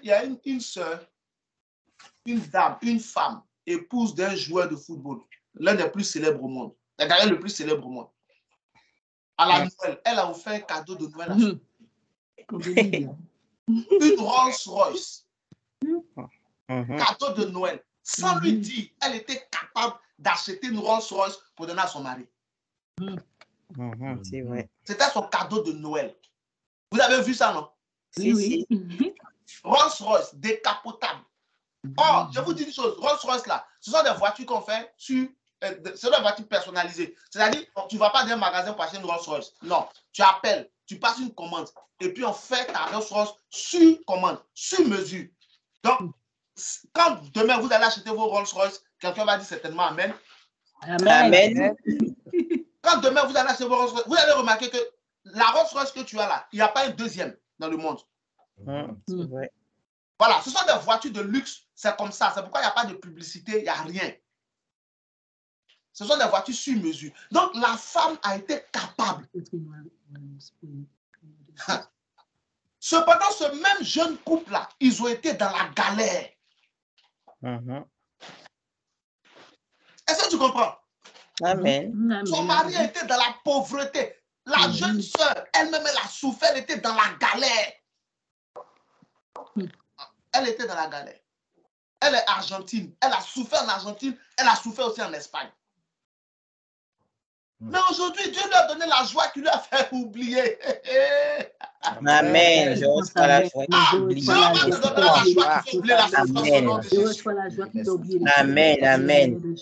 y a une sœur, une dame, une femme, épouse d'un joueur de football, l'un des plus célèbres au monde, d'ailleurs le plus célèbre au monde. À la Noël, elle a offert un cadeau de Noël à son une Rolls-Royce. Cadeau de Noël. Sans lui dire, elle était capable d'acheter une Rolls-Royce pour donner à son mari. C'est vrai. C'était son cadeau de Noël. Vous avez vu ça, non? Oui. Rolls-Royce, décapotable. Or, je vous dis une chose, Rolls-Royce là, ce sont des voitures qu'on fait sur... c'est des voitures personnalisées. C'est-à-dire, tu ne vas pas dans un magasin pour acheter une Rolls-Royce. Non, tu appelles, tu passes une commande et puis on fait ta Rolls-Royce sur commande, sur mesure. Donc, quand demain vous allez acheter vos Rolls-Royce, quelqu'un va dire certainement Amen. Amen. Quand demain vous allez acheter vos Rolls-Royce, vous allez remarquer que la Rolls-Royce que tu as là, il n'y a pas un deuxième dans le monde. C'est vrai. Voilà, ce sont des voitures de luxe, c'est comme ça. C'est pourquoi il n'y a pas de publicité, il n'y a rien. Ce sont des voitures sur mesure. Donc, la femme a été capable. Cependant, ce même jeune couple-là, ils ont été dans la galère. Est-ce que tu comprends? Amen. Son mari a été dans la pauvreté. La jeune sœur, elle-même, elle a souffert, elle était dans la galère. Elle était dans la galère. Elle est argentine. Elle a souffert en Argentine. Elle a souffert aussi en Espagne. Mais aujourd'hui, Dieu lui a donné la joie qui lui a fait oublier. Amen. Je reçois la joie qui Dieu va te donner la joie qui fait oublier la souffrance au nom de Jésus. Amen. Amen.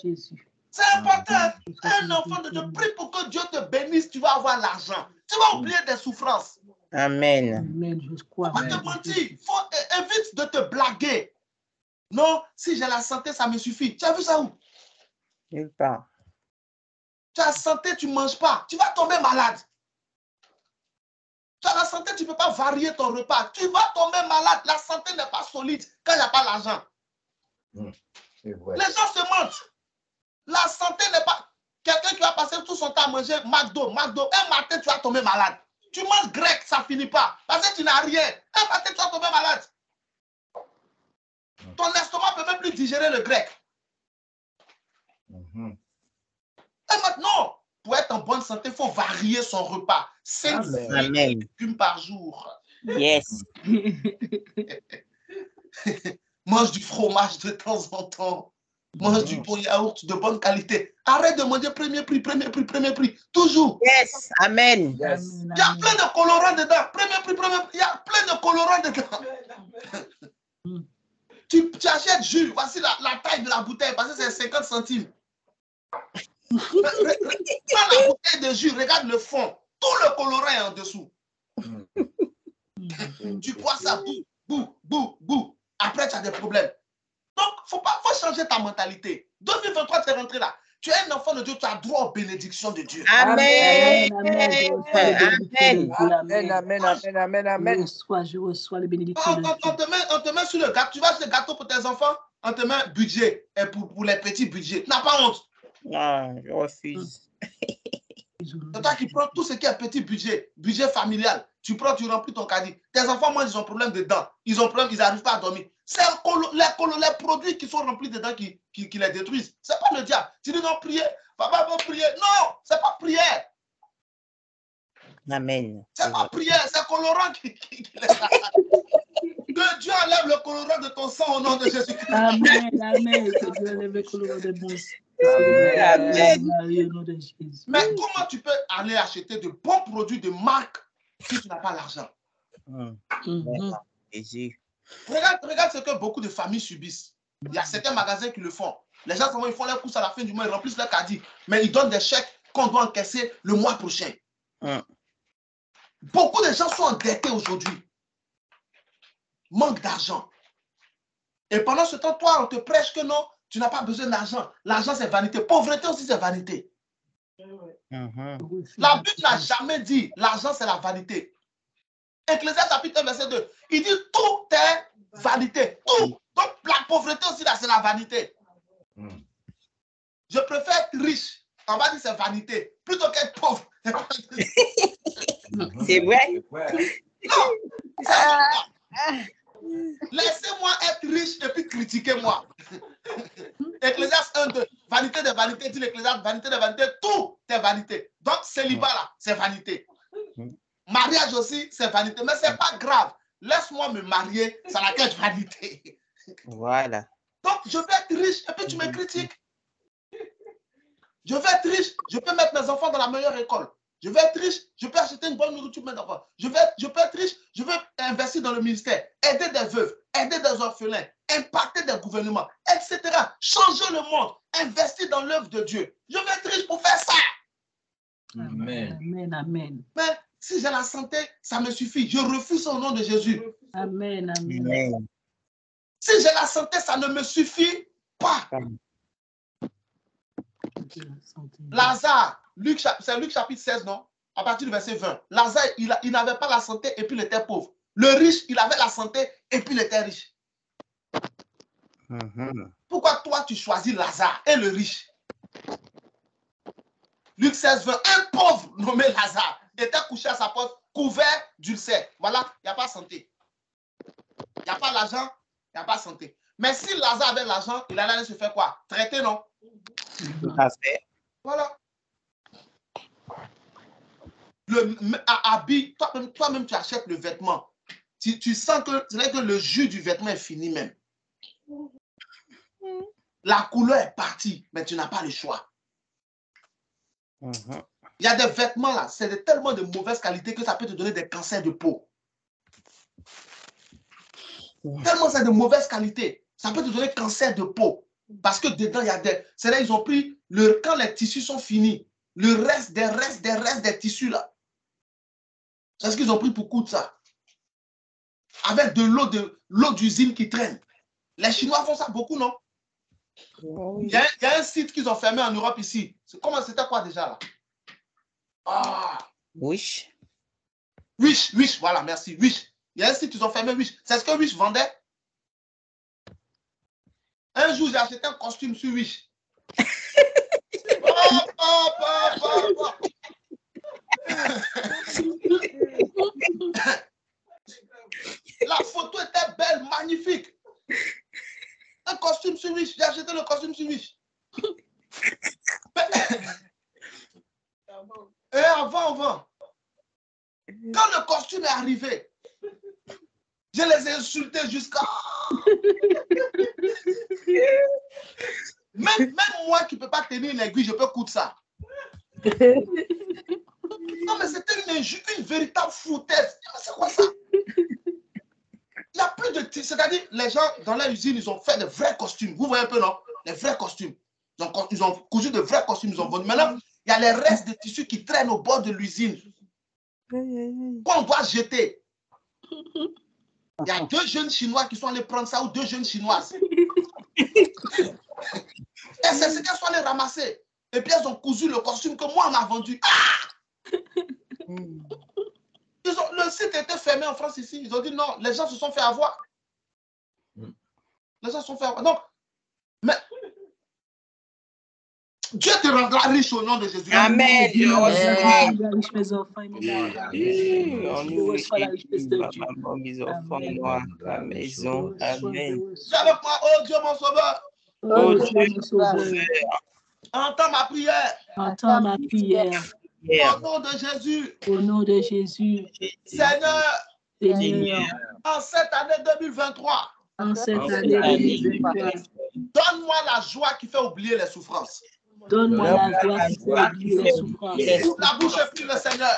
C'est important. Un enfant de Dieu, prie pour que Dieu te bénisse. Tu vas avoir l'argent. Tu vas oublier des souffrances. Amen. Faut pas te mentir. Évite de te blaguer. Non, si j'ai la santé, ça me suffit. Tu as vu ça où? Nulle part. Tu as la santé, tu ne manges pas. Tu vas tomber malade. Tu as la santé, tu ne peux pas varier ton repas. Tu vas tomber malade. La santé n'est pas solide quand il n'y a pas l'argent. Les gens se mentent. La santé n'est pas... Quelqu'un qui va passer tout son temps à manger McDo. Un matin, tu vas tomber malade. Tu manges grec, ça ne finit pas. Parce que tu n'as rien. Un matin, tu vas tomber malade. Ton estomac ne peut même plus digérer le grec. Et maintenant, pour être en bonne santé, il faut varier son repas. 5 fruits et légumes par jour. Yes. Mange du fromage de temps en temps. Mange du bon yaourt de bonne qualité. Arrête de manger premier prix. Toujours. Yes. Amen. Il y a plein de colorants dedans. Premier prix. Il y a plein de colorants dedans. Tu achètes jus. Voici la taille de la bouteille parce que c'est 50 centimes. Prends la bouteille de jus, regarde le fond. Tout le colorant est en dessous. Tu bois ça, bou. Après, tu as des problèmes. Donc, faut changer ta mentalité. 2023, tu es rentré là. Tu es un enfant de Dieu, tu as droit aux bénédictions de Dieu. Amen. Amen. Je reçois les bénédictions de Dieu. On te met sur le gâteau. Tu vas acheter le gâteau pour tes enfants, on te met budget. Et pour les petits budgets. Tu n'as pas honte. Non, je refuse. C'est toi qui prends tout ce qui est petit budget familial. Tu prends, tu remplis ton caddie. Tes enfants, moi, ils ont problème de dents. Ils ont problème, ils n'arrivent pas à dormir. C'est les produits qui sont remplis dedans qui les détruisent. Ce n'est pas le diable. Tu dis non, prier. Papa va prier. Non, ce n'est pas prière. Amen. Ce n'est pas prière, c'est colorant qui les a. Que Dieu enlève le colorant de ton sang au nom de Jésus-Christ. Amen. Que Dieu enlève le colorant de mon sang. Mais comment tu peux aller acheter de bons produits de marque si tu n'as pas l'argent? Regarde ce que beaucoup de familles subissent. Il y a certains magasins qui le font. Les gens, ils font leurs courses à la fin du mois, ils remplissent leur caddie, mais ils donnent des chèques qu'on doit encaisser le mois prochain. Beaucoup de gens sont endettés aujourd'hui. Manque d'argent. Et pendant ce temps, toi, on te prêche que non, tu n'as pas besoin d'argent. L'argent, c'est vanité. Pauvreté aussi, c'est vanité. La Bible n'a jamais dit l'argent, c'est la vanité. Ecclésiaste chapitre 1, verset 2. Il dit tout est vanité. Tout. Donc, la pauvreté aussi, là, c'est la vanité. Je préfère être riche. On va dire c'est vanité. Plutôt qu'être pauvre. C'est vrai? Non. Laissez-moi être riche et puis critiquez-moi. Ecclésiaste 1, 2. Vanité de vanité, dit l'Ecclésiaste, vanité de vanité, tout est vanité. Donc, célibat là, c'est vanité. Mariage aussi, c'est vanité. Mais ce n'est pas grave. Laisse-moi me marier, ça n'a qu'être vanité. Voilà. Donc, je vais être riche et puis tu me critiques. Je vais être riche, je peux mettre mes enfants dans la meilleure école. Je vais être riche, je peux acheter une bonne nourriture maintenant. Je peux être riche, je veux investir dans le ministère, aider des veuves, aider des orphelins, impacter des gouvernements, etc. Changer le monde, investir dans l'œuvre de Dieu. Je veux être riche pour faire ça. Amen. Amen. Amen. Mais si j'ai la santé, ça me suffit. Je refuse au nom de Jésus. Amen. Amen. Si j'ai la santé, ça ne me suffit pas. Lazare, c'est Luc chapitre 16, non? À partir du verset 20. Lazare, il n'avait pas la santé et puis il était pauvre. Le riche, il avait la santé et puis il était riche. Pourquoi toi, tu choisis Lazare et le riche? Luc 16, 20. Un pauvre nommé Lazare était couché à sa porte, couvert d'ulcère. Voilà, il n'y a pas santé. Il n'y a pas l'argent, il n'y a pas santé. Mais si Lazare avait l'argent, il allait se faire quoi? Traiter, non? Tout à fait. Voilà. Habille, toi-même, tu achètes le vêtement. Tu sens que le jus du vêtement est fini même. La couleur est partie, mais tu n'as pas le choix. Il y a des vêtements là, c'est tellement de mauvaise qualité que ça peut te donner des cancers de peau. Tellement c'est de mauvaise qualité, ça peut te donner cancer de peau. Parce que dedans, il y a des... C'est là, ils ont pris, quand les tissus sont finis, le reste des tissus là. C'est ce qu'ils ont pris pour coudre ça. Avec de l'eau d'usine qui traîne. Les Chinois font ça beaucoup, non? Il y a un site qu'ils ont fermé en Europe ici. Comment c'était quoi déjà là? Ah. Wish. Wish, voilà, merci. Wish. Il y a un site qu'ils ont fermé, Wish. C'est ce que Wish vendait? Un jour, j'ai acheté un costume sur Wish. La photo était belle, magnifique. Un costume sur Wish. J'ai acheté le costume sur Wish. Et avant, quand le costume est arrivé, je les ai insultés jusqu'à... Même moi qui ne peux pas tenir une aiguille, je peux coudre ça. Non, mais c'était une véritable foutaise. C'est quoi ça? Il n'y a plus de... C'est-à-dire, les gens, dans leur usine, ils ont fait de vrais costumes. Vous voyez un peu, non? Les vrais costumes. Ils ont cousu de vrais costumes. Ils ont vendu. Maintenant, il y a les restes de tissus qui traînent au bord de l'usine. Qu'on doit jeter. Il y a 2 jeunes Chinois qui sont allés prendre ça ou 2 jeunes Chinoises. Et c'est ce qu'elles sont allées ramasser. Et puis elles ont cousu le costume que moi on m'a vendu. Ah! Le site était fermé en France ici. Ils ont dit non, les gens se sont fait avoir. Les gens se sont fait avoir. Donc, mais Dieu te rendra riche au nom de Jésus. Amen. La maison. Amen. Avec moi, oh Dieu mon sauveur. Oh Dieu mon sauveur. Entends ma prière. Entends ma prière. Au nom de Jésus. Au nom de Jésus. Seigneur. Seigneur. En cette année 2023. En cette année 2023. Donne-moi la joie qui fait oublier les souffrances. Donne-moi la joie qui fait oublier les souffrances. La bouche est prise, le Seigneur.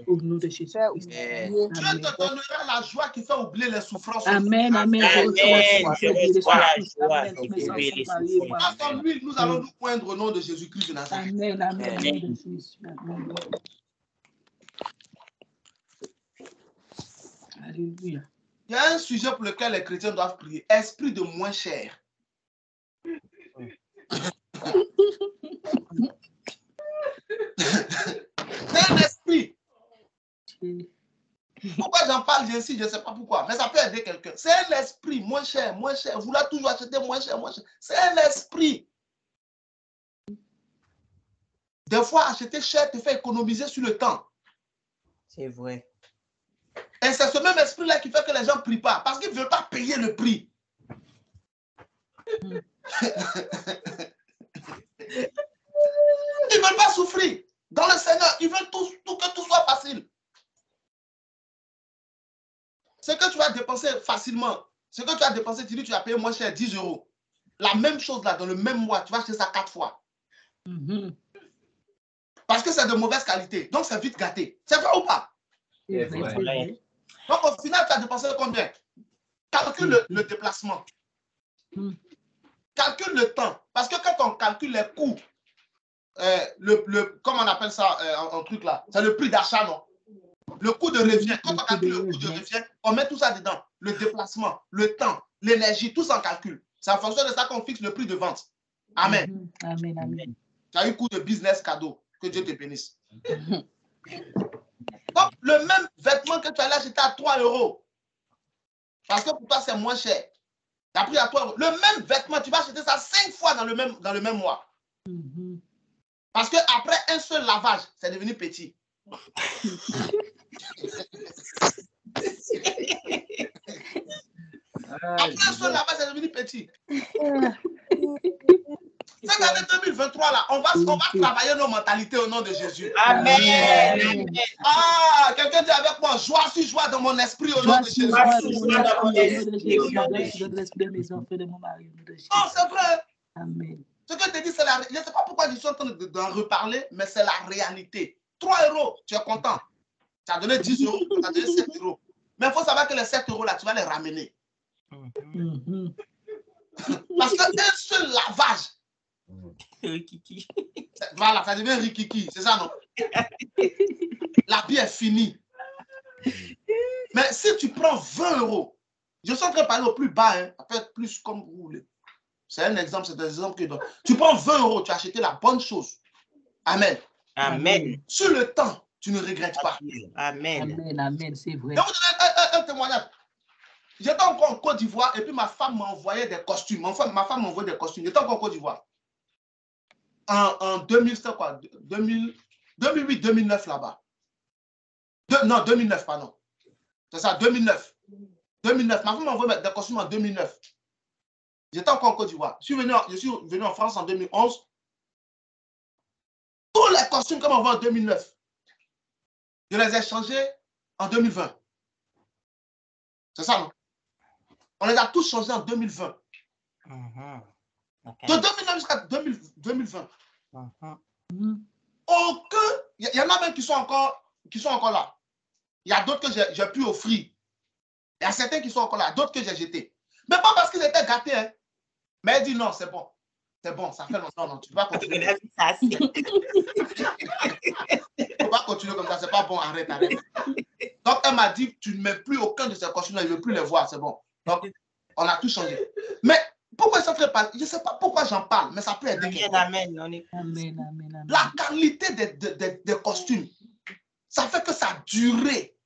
Au nom de Jésus. Dieu te donnera la joie qui fait oublier les souffrances. Amen, amen. Je reçois la joie. Grâce en lui, nous allons nous poindre au nom de Jésus-Christ de Nazareth. Amen, amen, amen. Alléluia. Il y a un sujet pour lequel les chrétiens doivent prier. Esprit de moins cher. C'est un esprit. Pourquoi j'en parle ici, je ne sais pas pourquoi, mais ça peut aider quelqu'un. C'est un esprit moins cher, moins cher. Vous l'avez toujours acheté moins cher, moins cher. C'est un esprit. Des fois, acheter cher te fait économiser sur le temps. C'est vrai. Et c'est ce même esprit-là qui fait que les gens ne prient pas, parce qu'ils ne veulent pas payer le prix. Ils ne veulent pas souffrir. Dans le Seigneur, ils veulent que tout soit facile. Ce que tu vas dépenser facilement, ce que tu as dépensé, tu dis tu vas payer moins cher, 10 €. La même chose là, dans le même mois, tu vas acheter ça 4 fois. Parce que c'est de mauvaise qualité. Donc, c'est vite gâté. C'est vrai ou pas? C'est vrai. Donc, au final, tu as dépensé combien? Calcule le déplacement. Calcule le temps. Parce que quand on calcule les coûts, comment on appelle ça, un truc là, c'est le prix d'achat, non? Le coût de revient. Quand on calcule le coût de revient, on met tout ça dedans. Le déplacement, le temps, l'énergie, tout ça en calcule. C'est en fonction de ça qu'on fixe le prix de vente. Amen. Amen, amen. Tu as eu coup de business cadeau. Que Dieu te bénisse. Donc, le même vêtement que tu allais acheter à 3 €. Parce que pour toi, c'est moins cher. Tu as pris à 3 €. Le même vêtement, tu vas acheter ça 5 fois dans le même mois. Parce qu'après un seul lavage, c'est devenu petit. Après un seul lavage, c'est devenu petit. Cette année 2023, là, on va travailler nos mentalités au nom de Jésus. Amen. Ah, quelqu'un dit avec moi, joie sur joie dans mon esprit au nom de Jésus. Non, c'est vrai. Amen. Ce que je te dis, c'est la réalité. Je ne sais pas pourquoi je suis en train d'en reparler, mais c'est la réalité. 3 €, tu es content. Tu as donné 10 €, tu as donné 7 €. Mais il faut savoir que les 7 € là, tu vas les ramener. Parce qu'un seul lavage, Rikiki. voilà, ça devient rikiki, c'est ça, non? La vie est finie. Mais si tu prends 20 €, je suis en train de parler au plus bas, hein, ça peut être plus comme vous voulez. C'est un exemple, c'est un exemple que je donne. Tu prends 20 €, tu as acheté la bonne chose. Amen. Amen. Sur le temps, tu ne regrettes pas. Amen. Amen, amen, c'est vrai. Je vais vous donner un témoignage. J'étais encore en Côte d'Ivoire et puis ma femme m'a envoyé des costumes. Ma femme m'a envoyé des costumes. J'étais encore en Côte d'Ivoire. En 2000, c'était quoi? 2008, 2009 là-bas. Non, 2009, pardon. C'est ça, 2009. 2009. Ma femme m'a envoyé des costumes en 2009. J'étais encore en Côte d'Ivoire. Je suis venu en France en 2011. Tous les costumes qu'on m'a envoyés en 2009, je les ai changés en 2020. C'est ça, non? On les a tous changés en 2020. De 2009 jusqu'à 2020. Il y en a même qui sont encore là. Il y a d'autres que j'ai pu offrir. Il y a certains qui sont encore là, d'autres que j'ai jetés. Mais pas parce qu'ils étaient gâtés. Hein. Mais elle dit non, c'est bon. C'est bon, ça fait longtemps. Non, tu ne peux pas continuer. Tu ne peux pas continuer comme ça, c'est pas bon, arrête. Donc, elle m'a dit, tu ne mets plus aucun de ces costumes-là, je ne veux plus les voir, c'est bon. Donc, on a tout changé. Mais pourquoi ça ne fait pas? Je ne sais pas pourquoi j'en parle, mais ça peut aider. Amen. La qualité des costumes, ça fait que ça a duré.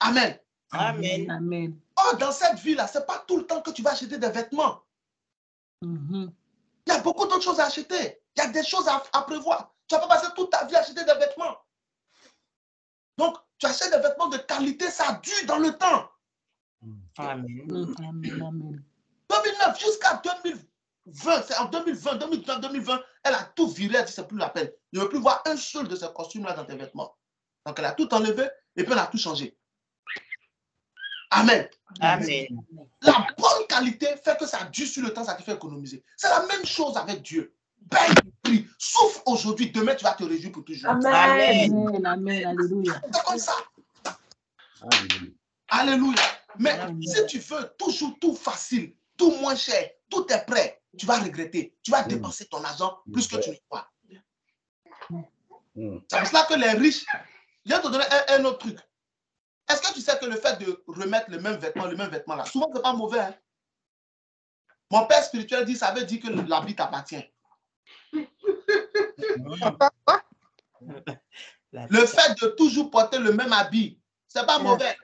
Amen. Amen. Oh, dans cette vie-là, ce n'est pas tout le temps que tu vas acheter des vêtements. Il y a beaucoup d'autres choses à acheter. Il y a des choses à prévoir. Tu vas pas passer toute ta vie à acheter des vêtements. Donc, tu achètes des vêtements de qualité, ça dure dans le temps. Amen. 2009 jusqu'à 2020, c'est en 2020, 2020, elle a tout viré, elle dit c'est plus la peine. Je ne veux plus voir un seul de ces costumes-là dans tes vêtements. Donc, elle a tout enlevé et puis elle a tout changé. Amen. Amen. La bonne qualité fait que ça dure sur le temps, ça te fait économiser. C'est la même chose avec Dieu. Paye le prix. Souffre aujourd'hui, demain tu vas te réjouir pour toujours. Amen. Amen. Amen. Alléluia. C'est comme ça. Amen. Alléluia. Mais si tu veux toujours tout facile, tout moins cher, tout est prêt, tu vas regretter. Tu vas dépenser ton argent plus que tu ne crois. C'est pour cela que les riches, je vais te donner un autre truc. Est-ce que tu sais que le fait de remettre le même vêtement là, souvent, ce n'est pas mauvais. Hein? Mon père spirituel dit, ça veut dire que l'habit t'appartient. Le fait de toujours porter le même habit, ce n'est pas mauvais.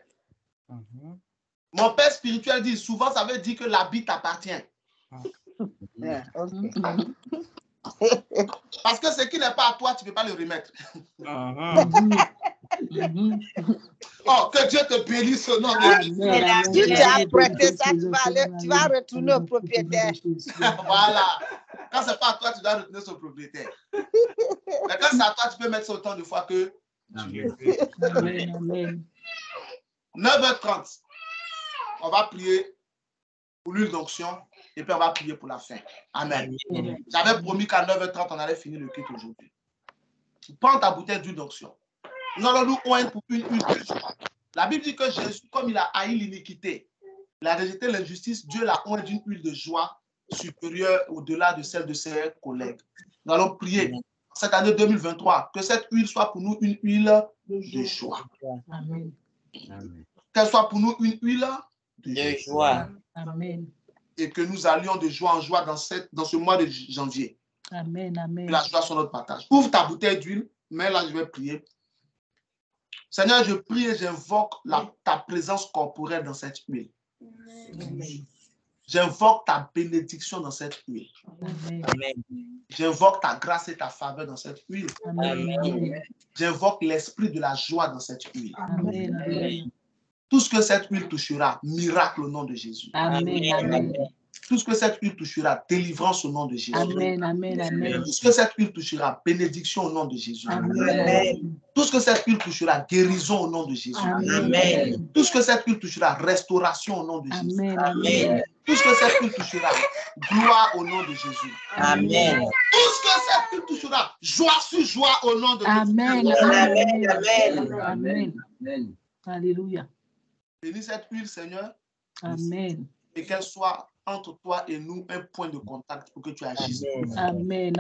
Mon père spirituel dit, souvent, ça veut dire que l'habit t'appartient. Parce que ce qui n'est pas à toi, tu ne peux pas le remettre. Oh, que Dieu te bénisse au nom de Jésus. Si tu as prêté ça, tu vas retourner au propriétaire. Voilà. Quand ce n'est pas à toi, tu dois retourner sur le propriétaire. Mais quand c'est à toi, tu peux mettre ça autant de fois que tu veux. Amen. 9h30, on va prier pour l'huile d'onction et puis on va prier pour la fin. Amen. J'avais promis qu'à 9h30, on allait finir le culte aujourd'hui. Prends ta bouteille d'huile d'onction. Nous allons nous oindre pour une huile de joie. La Bible dit que Jésus, comme il a haï l'iniquité, il a rejeté l'injustice, Dieu l'a oint d'une huile de joie supérieure au-delà de celle de ses collègues. Nous allons prier cette année 2023 que cette huile soit pour nous une huile de joie. Amen. Qu'elle soit pour nous une huile de joie. Amen. Et que nous allions de joie en joie dans ce mois de janvier. Amen. Amen. Que la joie soit notre partage. Ouvre ta bouteille d'huile, mais là je vais prier. Seigneur, je prie et j'invoque ta présence corporelle dans cette huile. J'invoque ta bénédiction dans cette huile. J'invoque ta grâce et ta faveur dans cette huile. J'invoque l'esprit de la joie dans cette huile. Tout ce que cette huile touchera, miracle au nom de Jésus. Amen. Tout ce que cette huile touchera, délivrance au nom de Jésus. Amen. Tout ce que cette huile touchera, bénédiction au nom de Jésus. Amen. Tout ce que cette huile touchera, guérison au nom de Jésus. Amen. Tout ce que cette huile touchera, restauration au nom de Jésus. Amen. Tout ce que cette huile touchera, gloire au nom de Jésus. Amen. Tout ce que cette huile touchera, joie sur joie au nom de Jésus. Amen. Amen. Alléluia. Bénis cette huile, Seigneur. Amen. Et qu'elle soit entre toi et nous un point de contact pour que tu agisses. Amen.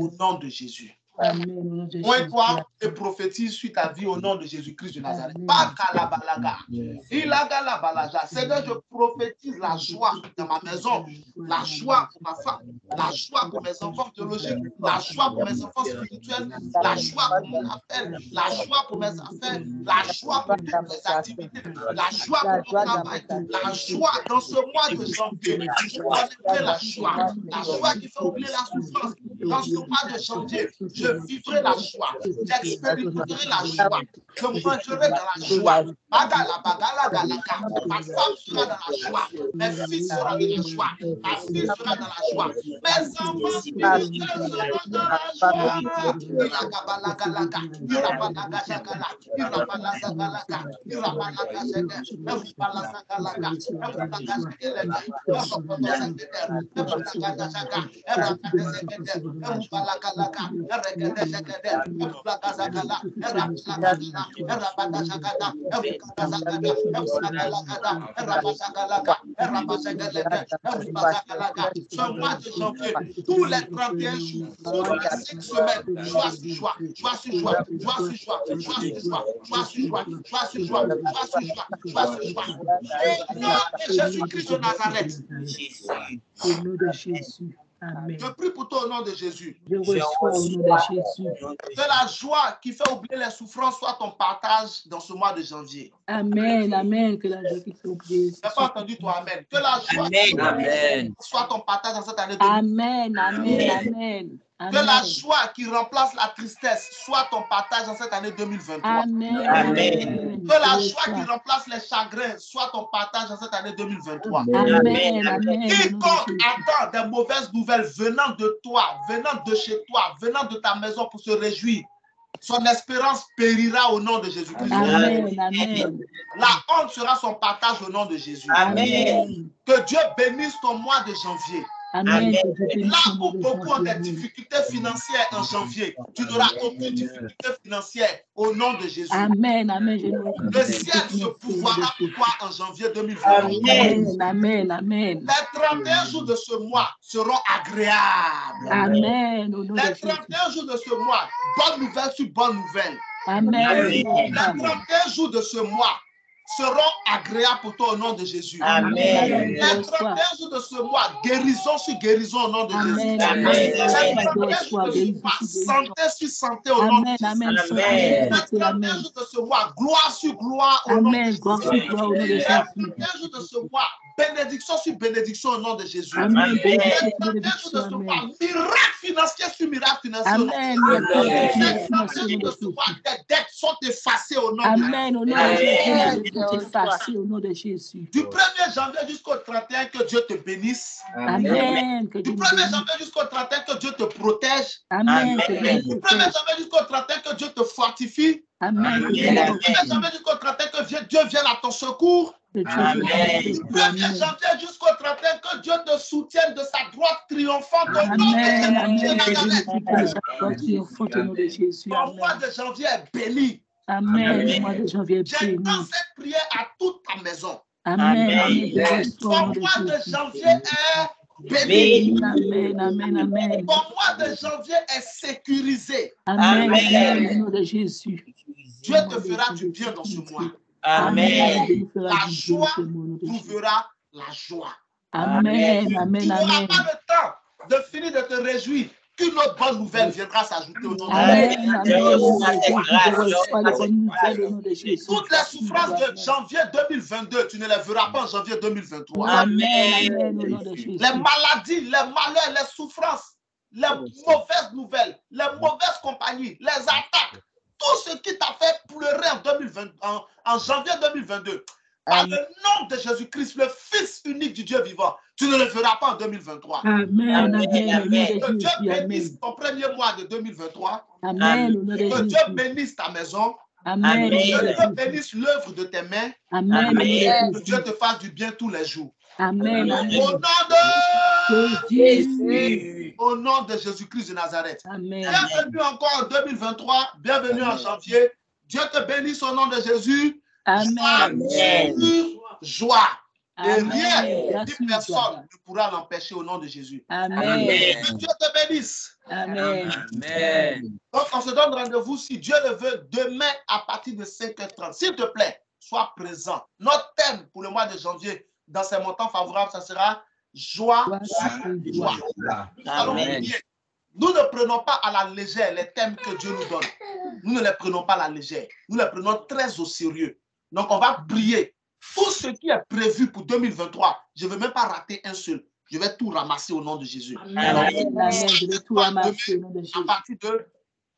Au nom de Jésus. Amen. Point-toi et prophétise sur ta vie au nom de Jésus-Christ de Nazareth. Seigneur, je prophétise la joie dans ma maison, la joie pour ma femme, la joie pour mes enfants théologiques, la joie pour mes enfants spirituels, la joie pour mon appel, la joie pour mes affaires, la joie pour toutes mes activités, la joie pour mon travail, la joie dans ce mois de janvier. Je connaîtrai la joie qui fait oublier la souffrance. Dans ce mois de janvier, je vivrai la joie, j'expérimenterai la joie, je mangerai dans la joie. Ma femme sera dans la joie, mes fils seront dans la joie, ma fille sera dans la joie, mes enfants spirituels seront dans la joie. Ce mois de janvier, tous les 31 jours, toutes les 5 semaines, joie sur joie, joie sur joie, joie sur joie, joie sur joie, joie sur joie, joie sur joie, joie sur joie, joie sur joie. Au nom de Jésus-Christ de Nazareth. Au nom de Jésus. Amen. Je prie pour toi au nom de Jésus. Je reçois au nom de Jésus. Que la joie qui fait oublier les souffrances soit ton partage dans ce mois de janvier. Amen. Amen. Que la joie qui fait oublier. Je n'ai pas entendu toi, amen. Que la joie soit ton partage dans cette année. Amen. Amen. Que la joie qui remplace la tristesse soit ton partage dans cette année 2023. Amen. Amen. Que la joie qui remplace les chagrins soit ton partage dans cette année 2023. Amen. Amen. Quiconque attend des mauvaises nouvelles venant de toi, venant de chez toi, venant de ta maison pour se réjouir, Son espérance périra au nom de Jésus-Christ. Amen. Amen. La honte sera son partage au nom de Jésus. Amen. Que Dieu bénisse ton mois de janvier. Amen. Là où beaucoup ont des difficultés financières en janvier, tu n'auras aucune difficulté financière au nom de Jésus. Amen. Amen. Le ciel se pouvoira pour toi en janvier 2020. Amen. Amen. Amen. Les 31 jours de ce mois seront agréables. Amen. Au nom de Les Jésus. 31 jours de ce mois, bonne nouvelle sur bonne nouvelle. Amen. Les 31 jours de ce mois seront agréables pour toi au nom de Jésus. Amen. Les 31 jours de ce mois, guérison sur guérison au nom de Jésus. Amen. Les 31 jours de ce mois, santé sur santé au nom de Jésus. Amen. Les 31 jours de ce mois, gloire sur gloire au nom de Amen. Gloire sur Jésus. gloire au nom de Les Jésus. 31 jours de ce mois, bénédiction sur bénédiction au nom de Jésus. Amen. Les Bénédiction, 31 jours de bénédiction. ce Amen. mois, miracle financier sur miracle financier au nom de Amen. Jésus. Les Les 31 jours de ce mois, tes dettes sont effacées au nom de Jésus. Amen. Au nom de Jésus. Les dettes sont effacées au nom de Jésus. Du 1er janvier jusqu'au 31, que Dieu te bénisse. Amen. Que Du Dieu nous 1er bénisse. janvier jusqu'au 31, que Dieu te protège. Amen. Que Dieu Du nous 1er protège. janvier jusqu'au 31, que Dieu te fortifie. Amen. Que Dieu Du nous 1er protège. janvier jusqu'au 31, que Dieu vienne à ton secours. Que Dieu Amen. nous Du protège. 1er janvier jusqu'au 31, que Dieu te soutienne de sa droite triomphante au nom de Amen. Amen. Jésus de Que Dieu nous Nazareth. protège de sa gloire triomphante au nom de Jésus. Ton mois Amen. de janvier est béni. Amen. Le mois de janvier est J'étends béni. cette prière à toute ta maison. Amen. Amen. Amen. Que Dieu soit au Ton nom de mois de Jésus. janvier est béni. Amen. Amen. Amen. Ton mois de janvier est sécurisé. Amen. Amen. Amen. Au nom de Jésus. Dieu te fera du bien dans ce mois. Amen. Dieu nous fera La du bien joie dans ce mois, au nom de Jésus. trouvera la joie. Amen. Tu Amen. n'auras Amen. pas le temps de finir de te réjouir qu'une autre bonne nouvelle viendra s'ajouter au nom de Amen. Jésus. Amen. Au nom de Jésus. Je reçois les bonnes nouvelles au nom de Jésus. Toutes les souffrances de janvier 2022, tu ne les verras pas en janvier 2023. Amen. Amen. Au nom de Jésus. Les maladies, les malheurs, les souffrances, les mauvaises nouvelles, les mauvaises compagnies, les attaques, tout ce qui t'a fait pleurer en janvier 2022, par le nom de Jésus-Christ, le Fils unique du Dieu vivant, tu ne le feras pas en 2023. Amen. Amen. Que Au nom Dieu de Jésus. bénisse ton premier mois de 2023. Amen. Au nom de Que Dieu Jésus. bénisse ta maison. Amen. Au nom Que de Dieu Jésus. bénisse l'œuvre de tes mains. Amen. Au nom Que de Dieu Jésus. te fasse du bien tous les jours. Amen. Au Amen. nom de Jésus. Au nom de Jésus-Christ de Nazareth. Amen. Bienvenue encore en 2023. Bienvenue en janvier. Dieu te bénisse au nom de Jésus. Amen. Joie. Et Amen. rien Bien sûr, ni personne joie. ne pourra l'empêcher au nom de Jésus. Amen. Que Dieu te bénisse. Amen. Donc, on se donne rendez-vous, si Dieu le veut, demain à partir de 5h30. S'il te plaît, sois présent. Notre thème pour le mois de janvier, dans ces montants favorables, ça sera joie sur joie. Nous allons prier. Nous ne prenons pas à la légère les thèmes que Dieu nous donne. Nous ne les prenons pas à la légère. Nous les prenons très au sérieux. Donc, on va prier. Tout ce qui est prévu pour 2023, je ne veux même pas rater un seul. Je vais tout ramasser au nom de Jésus. Amen. Je vais tout ramasser au nom de Jésus. À partir de,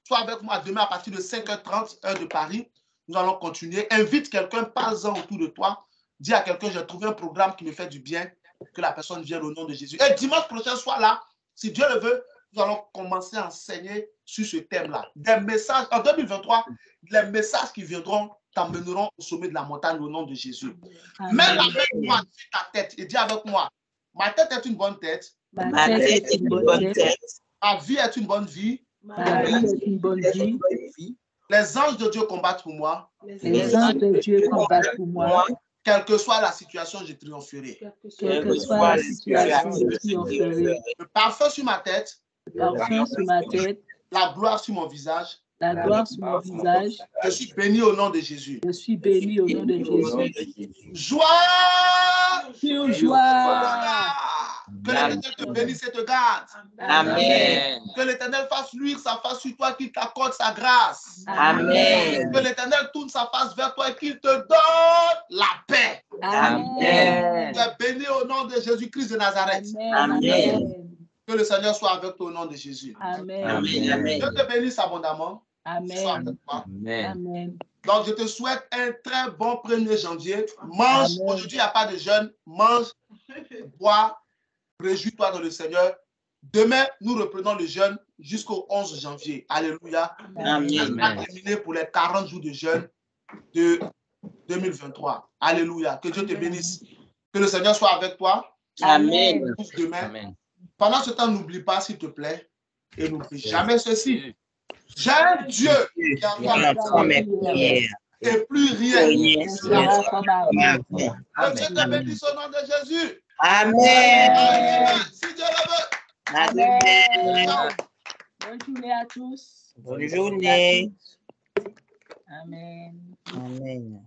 sois avec moi demain à partir de 5h30, heure de Paris. Nous allons continuer. Invite quelqu'un, parle-en autour de toi. Dis à quelqu'un, j'ai trouvé un programme qui me fait du bien, que la personne vienne au nom de Jésus. Et dimanche prochain, sois là. Si Dieu le veut, nous allons commencer à enseigner sur ce thème-là. Des messages, en 2023, les messages qui viendront t'emmèneront au sommet de la montagne au nom de Jésus. Mets la main droite sur ta tête et dis avec moi, ma tête est une bonne tête. Ma tête est une bonne tête. Ma vie est une bonne vie. Ma vie est une bonne vie. Les anges de Dieu combattent pour moi. Les anges de Dieu combattent pour moi. Quelle que soit la situation, je triompherai. Quelle que soit la situation, je triompherai. Le parfum sur ma tête. Le parfum sur ma tête. La gloire sur mon visage. La gloire sur mon visage. Je suis béni au nom de Jésus. Je suis béni au nom de Jésus. Joie sur joie. Que l'Éternel te bénisse et te garde. Amen. Que l'Éternel fasse luire sa face sur toi, qu'il t'accorde sa grâce. Amen. Que l'Éternel tourne sa face vers toi et qu'il te donne la paix. Amen. Tu es béni au nom de Jésus-Christ de Nazareth. Amen. Que le Seigneur soit avec toi au nom de Jésus. Amen. Amen. Dieu te bénisse abondamment. Amen. Amen. Donc, je te souhaite un très bon 1er janvier. Mange. Aujourd'hui, il n'y a pas de jeûne. Mange, bois, réjouis-toi dans le Seigneur. Demain, nous reprenons le jeûne jusqu'au 11 janvier. Alléluia. Amen. On a terminé pour les 40 jours de jeûne de 2023. Alléluia. Que Dieu te bénisse. Que le Seigneur soit avec toi. Amen. Demain. Amen. Pendant ce temps, n'oublie pas, s'il te plaît, et n'oublie jamais ceci. J'ai un Dieu qui entend mes prières. Et plus rien ne sera comme avant. Que Dieu te bénisse au nom de Jésus. Amen. Si Dieu le veut. Amen. Bonne journée à tous. Bonne journée. Amen. Amen.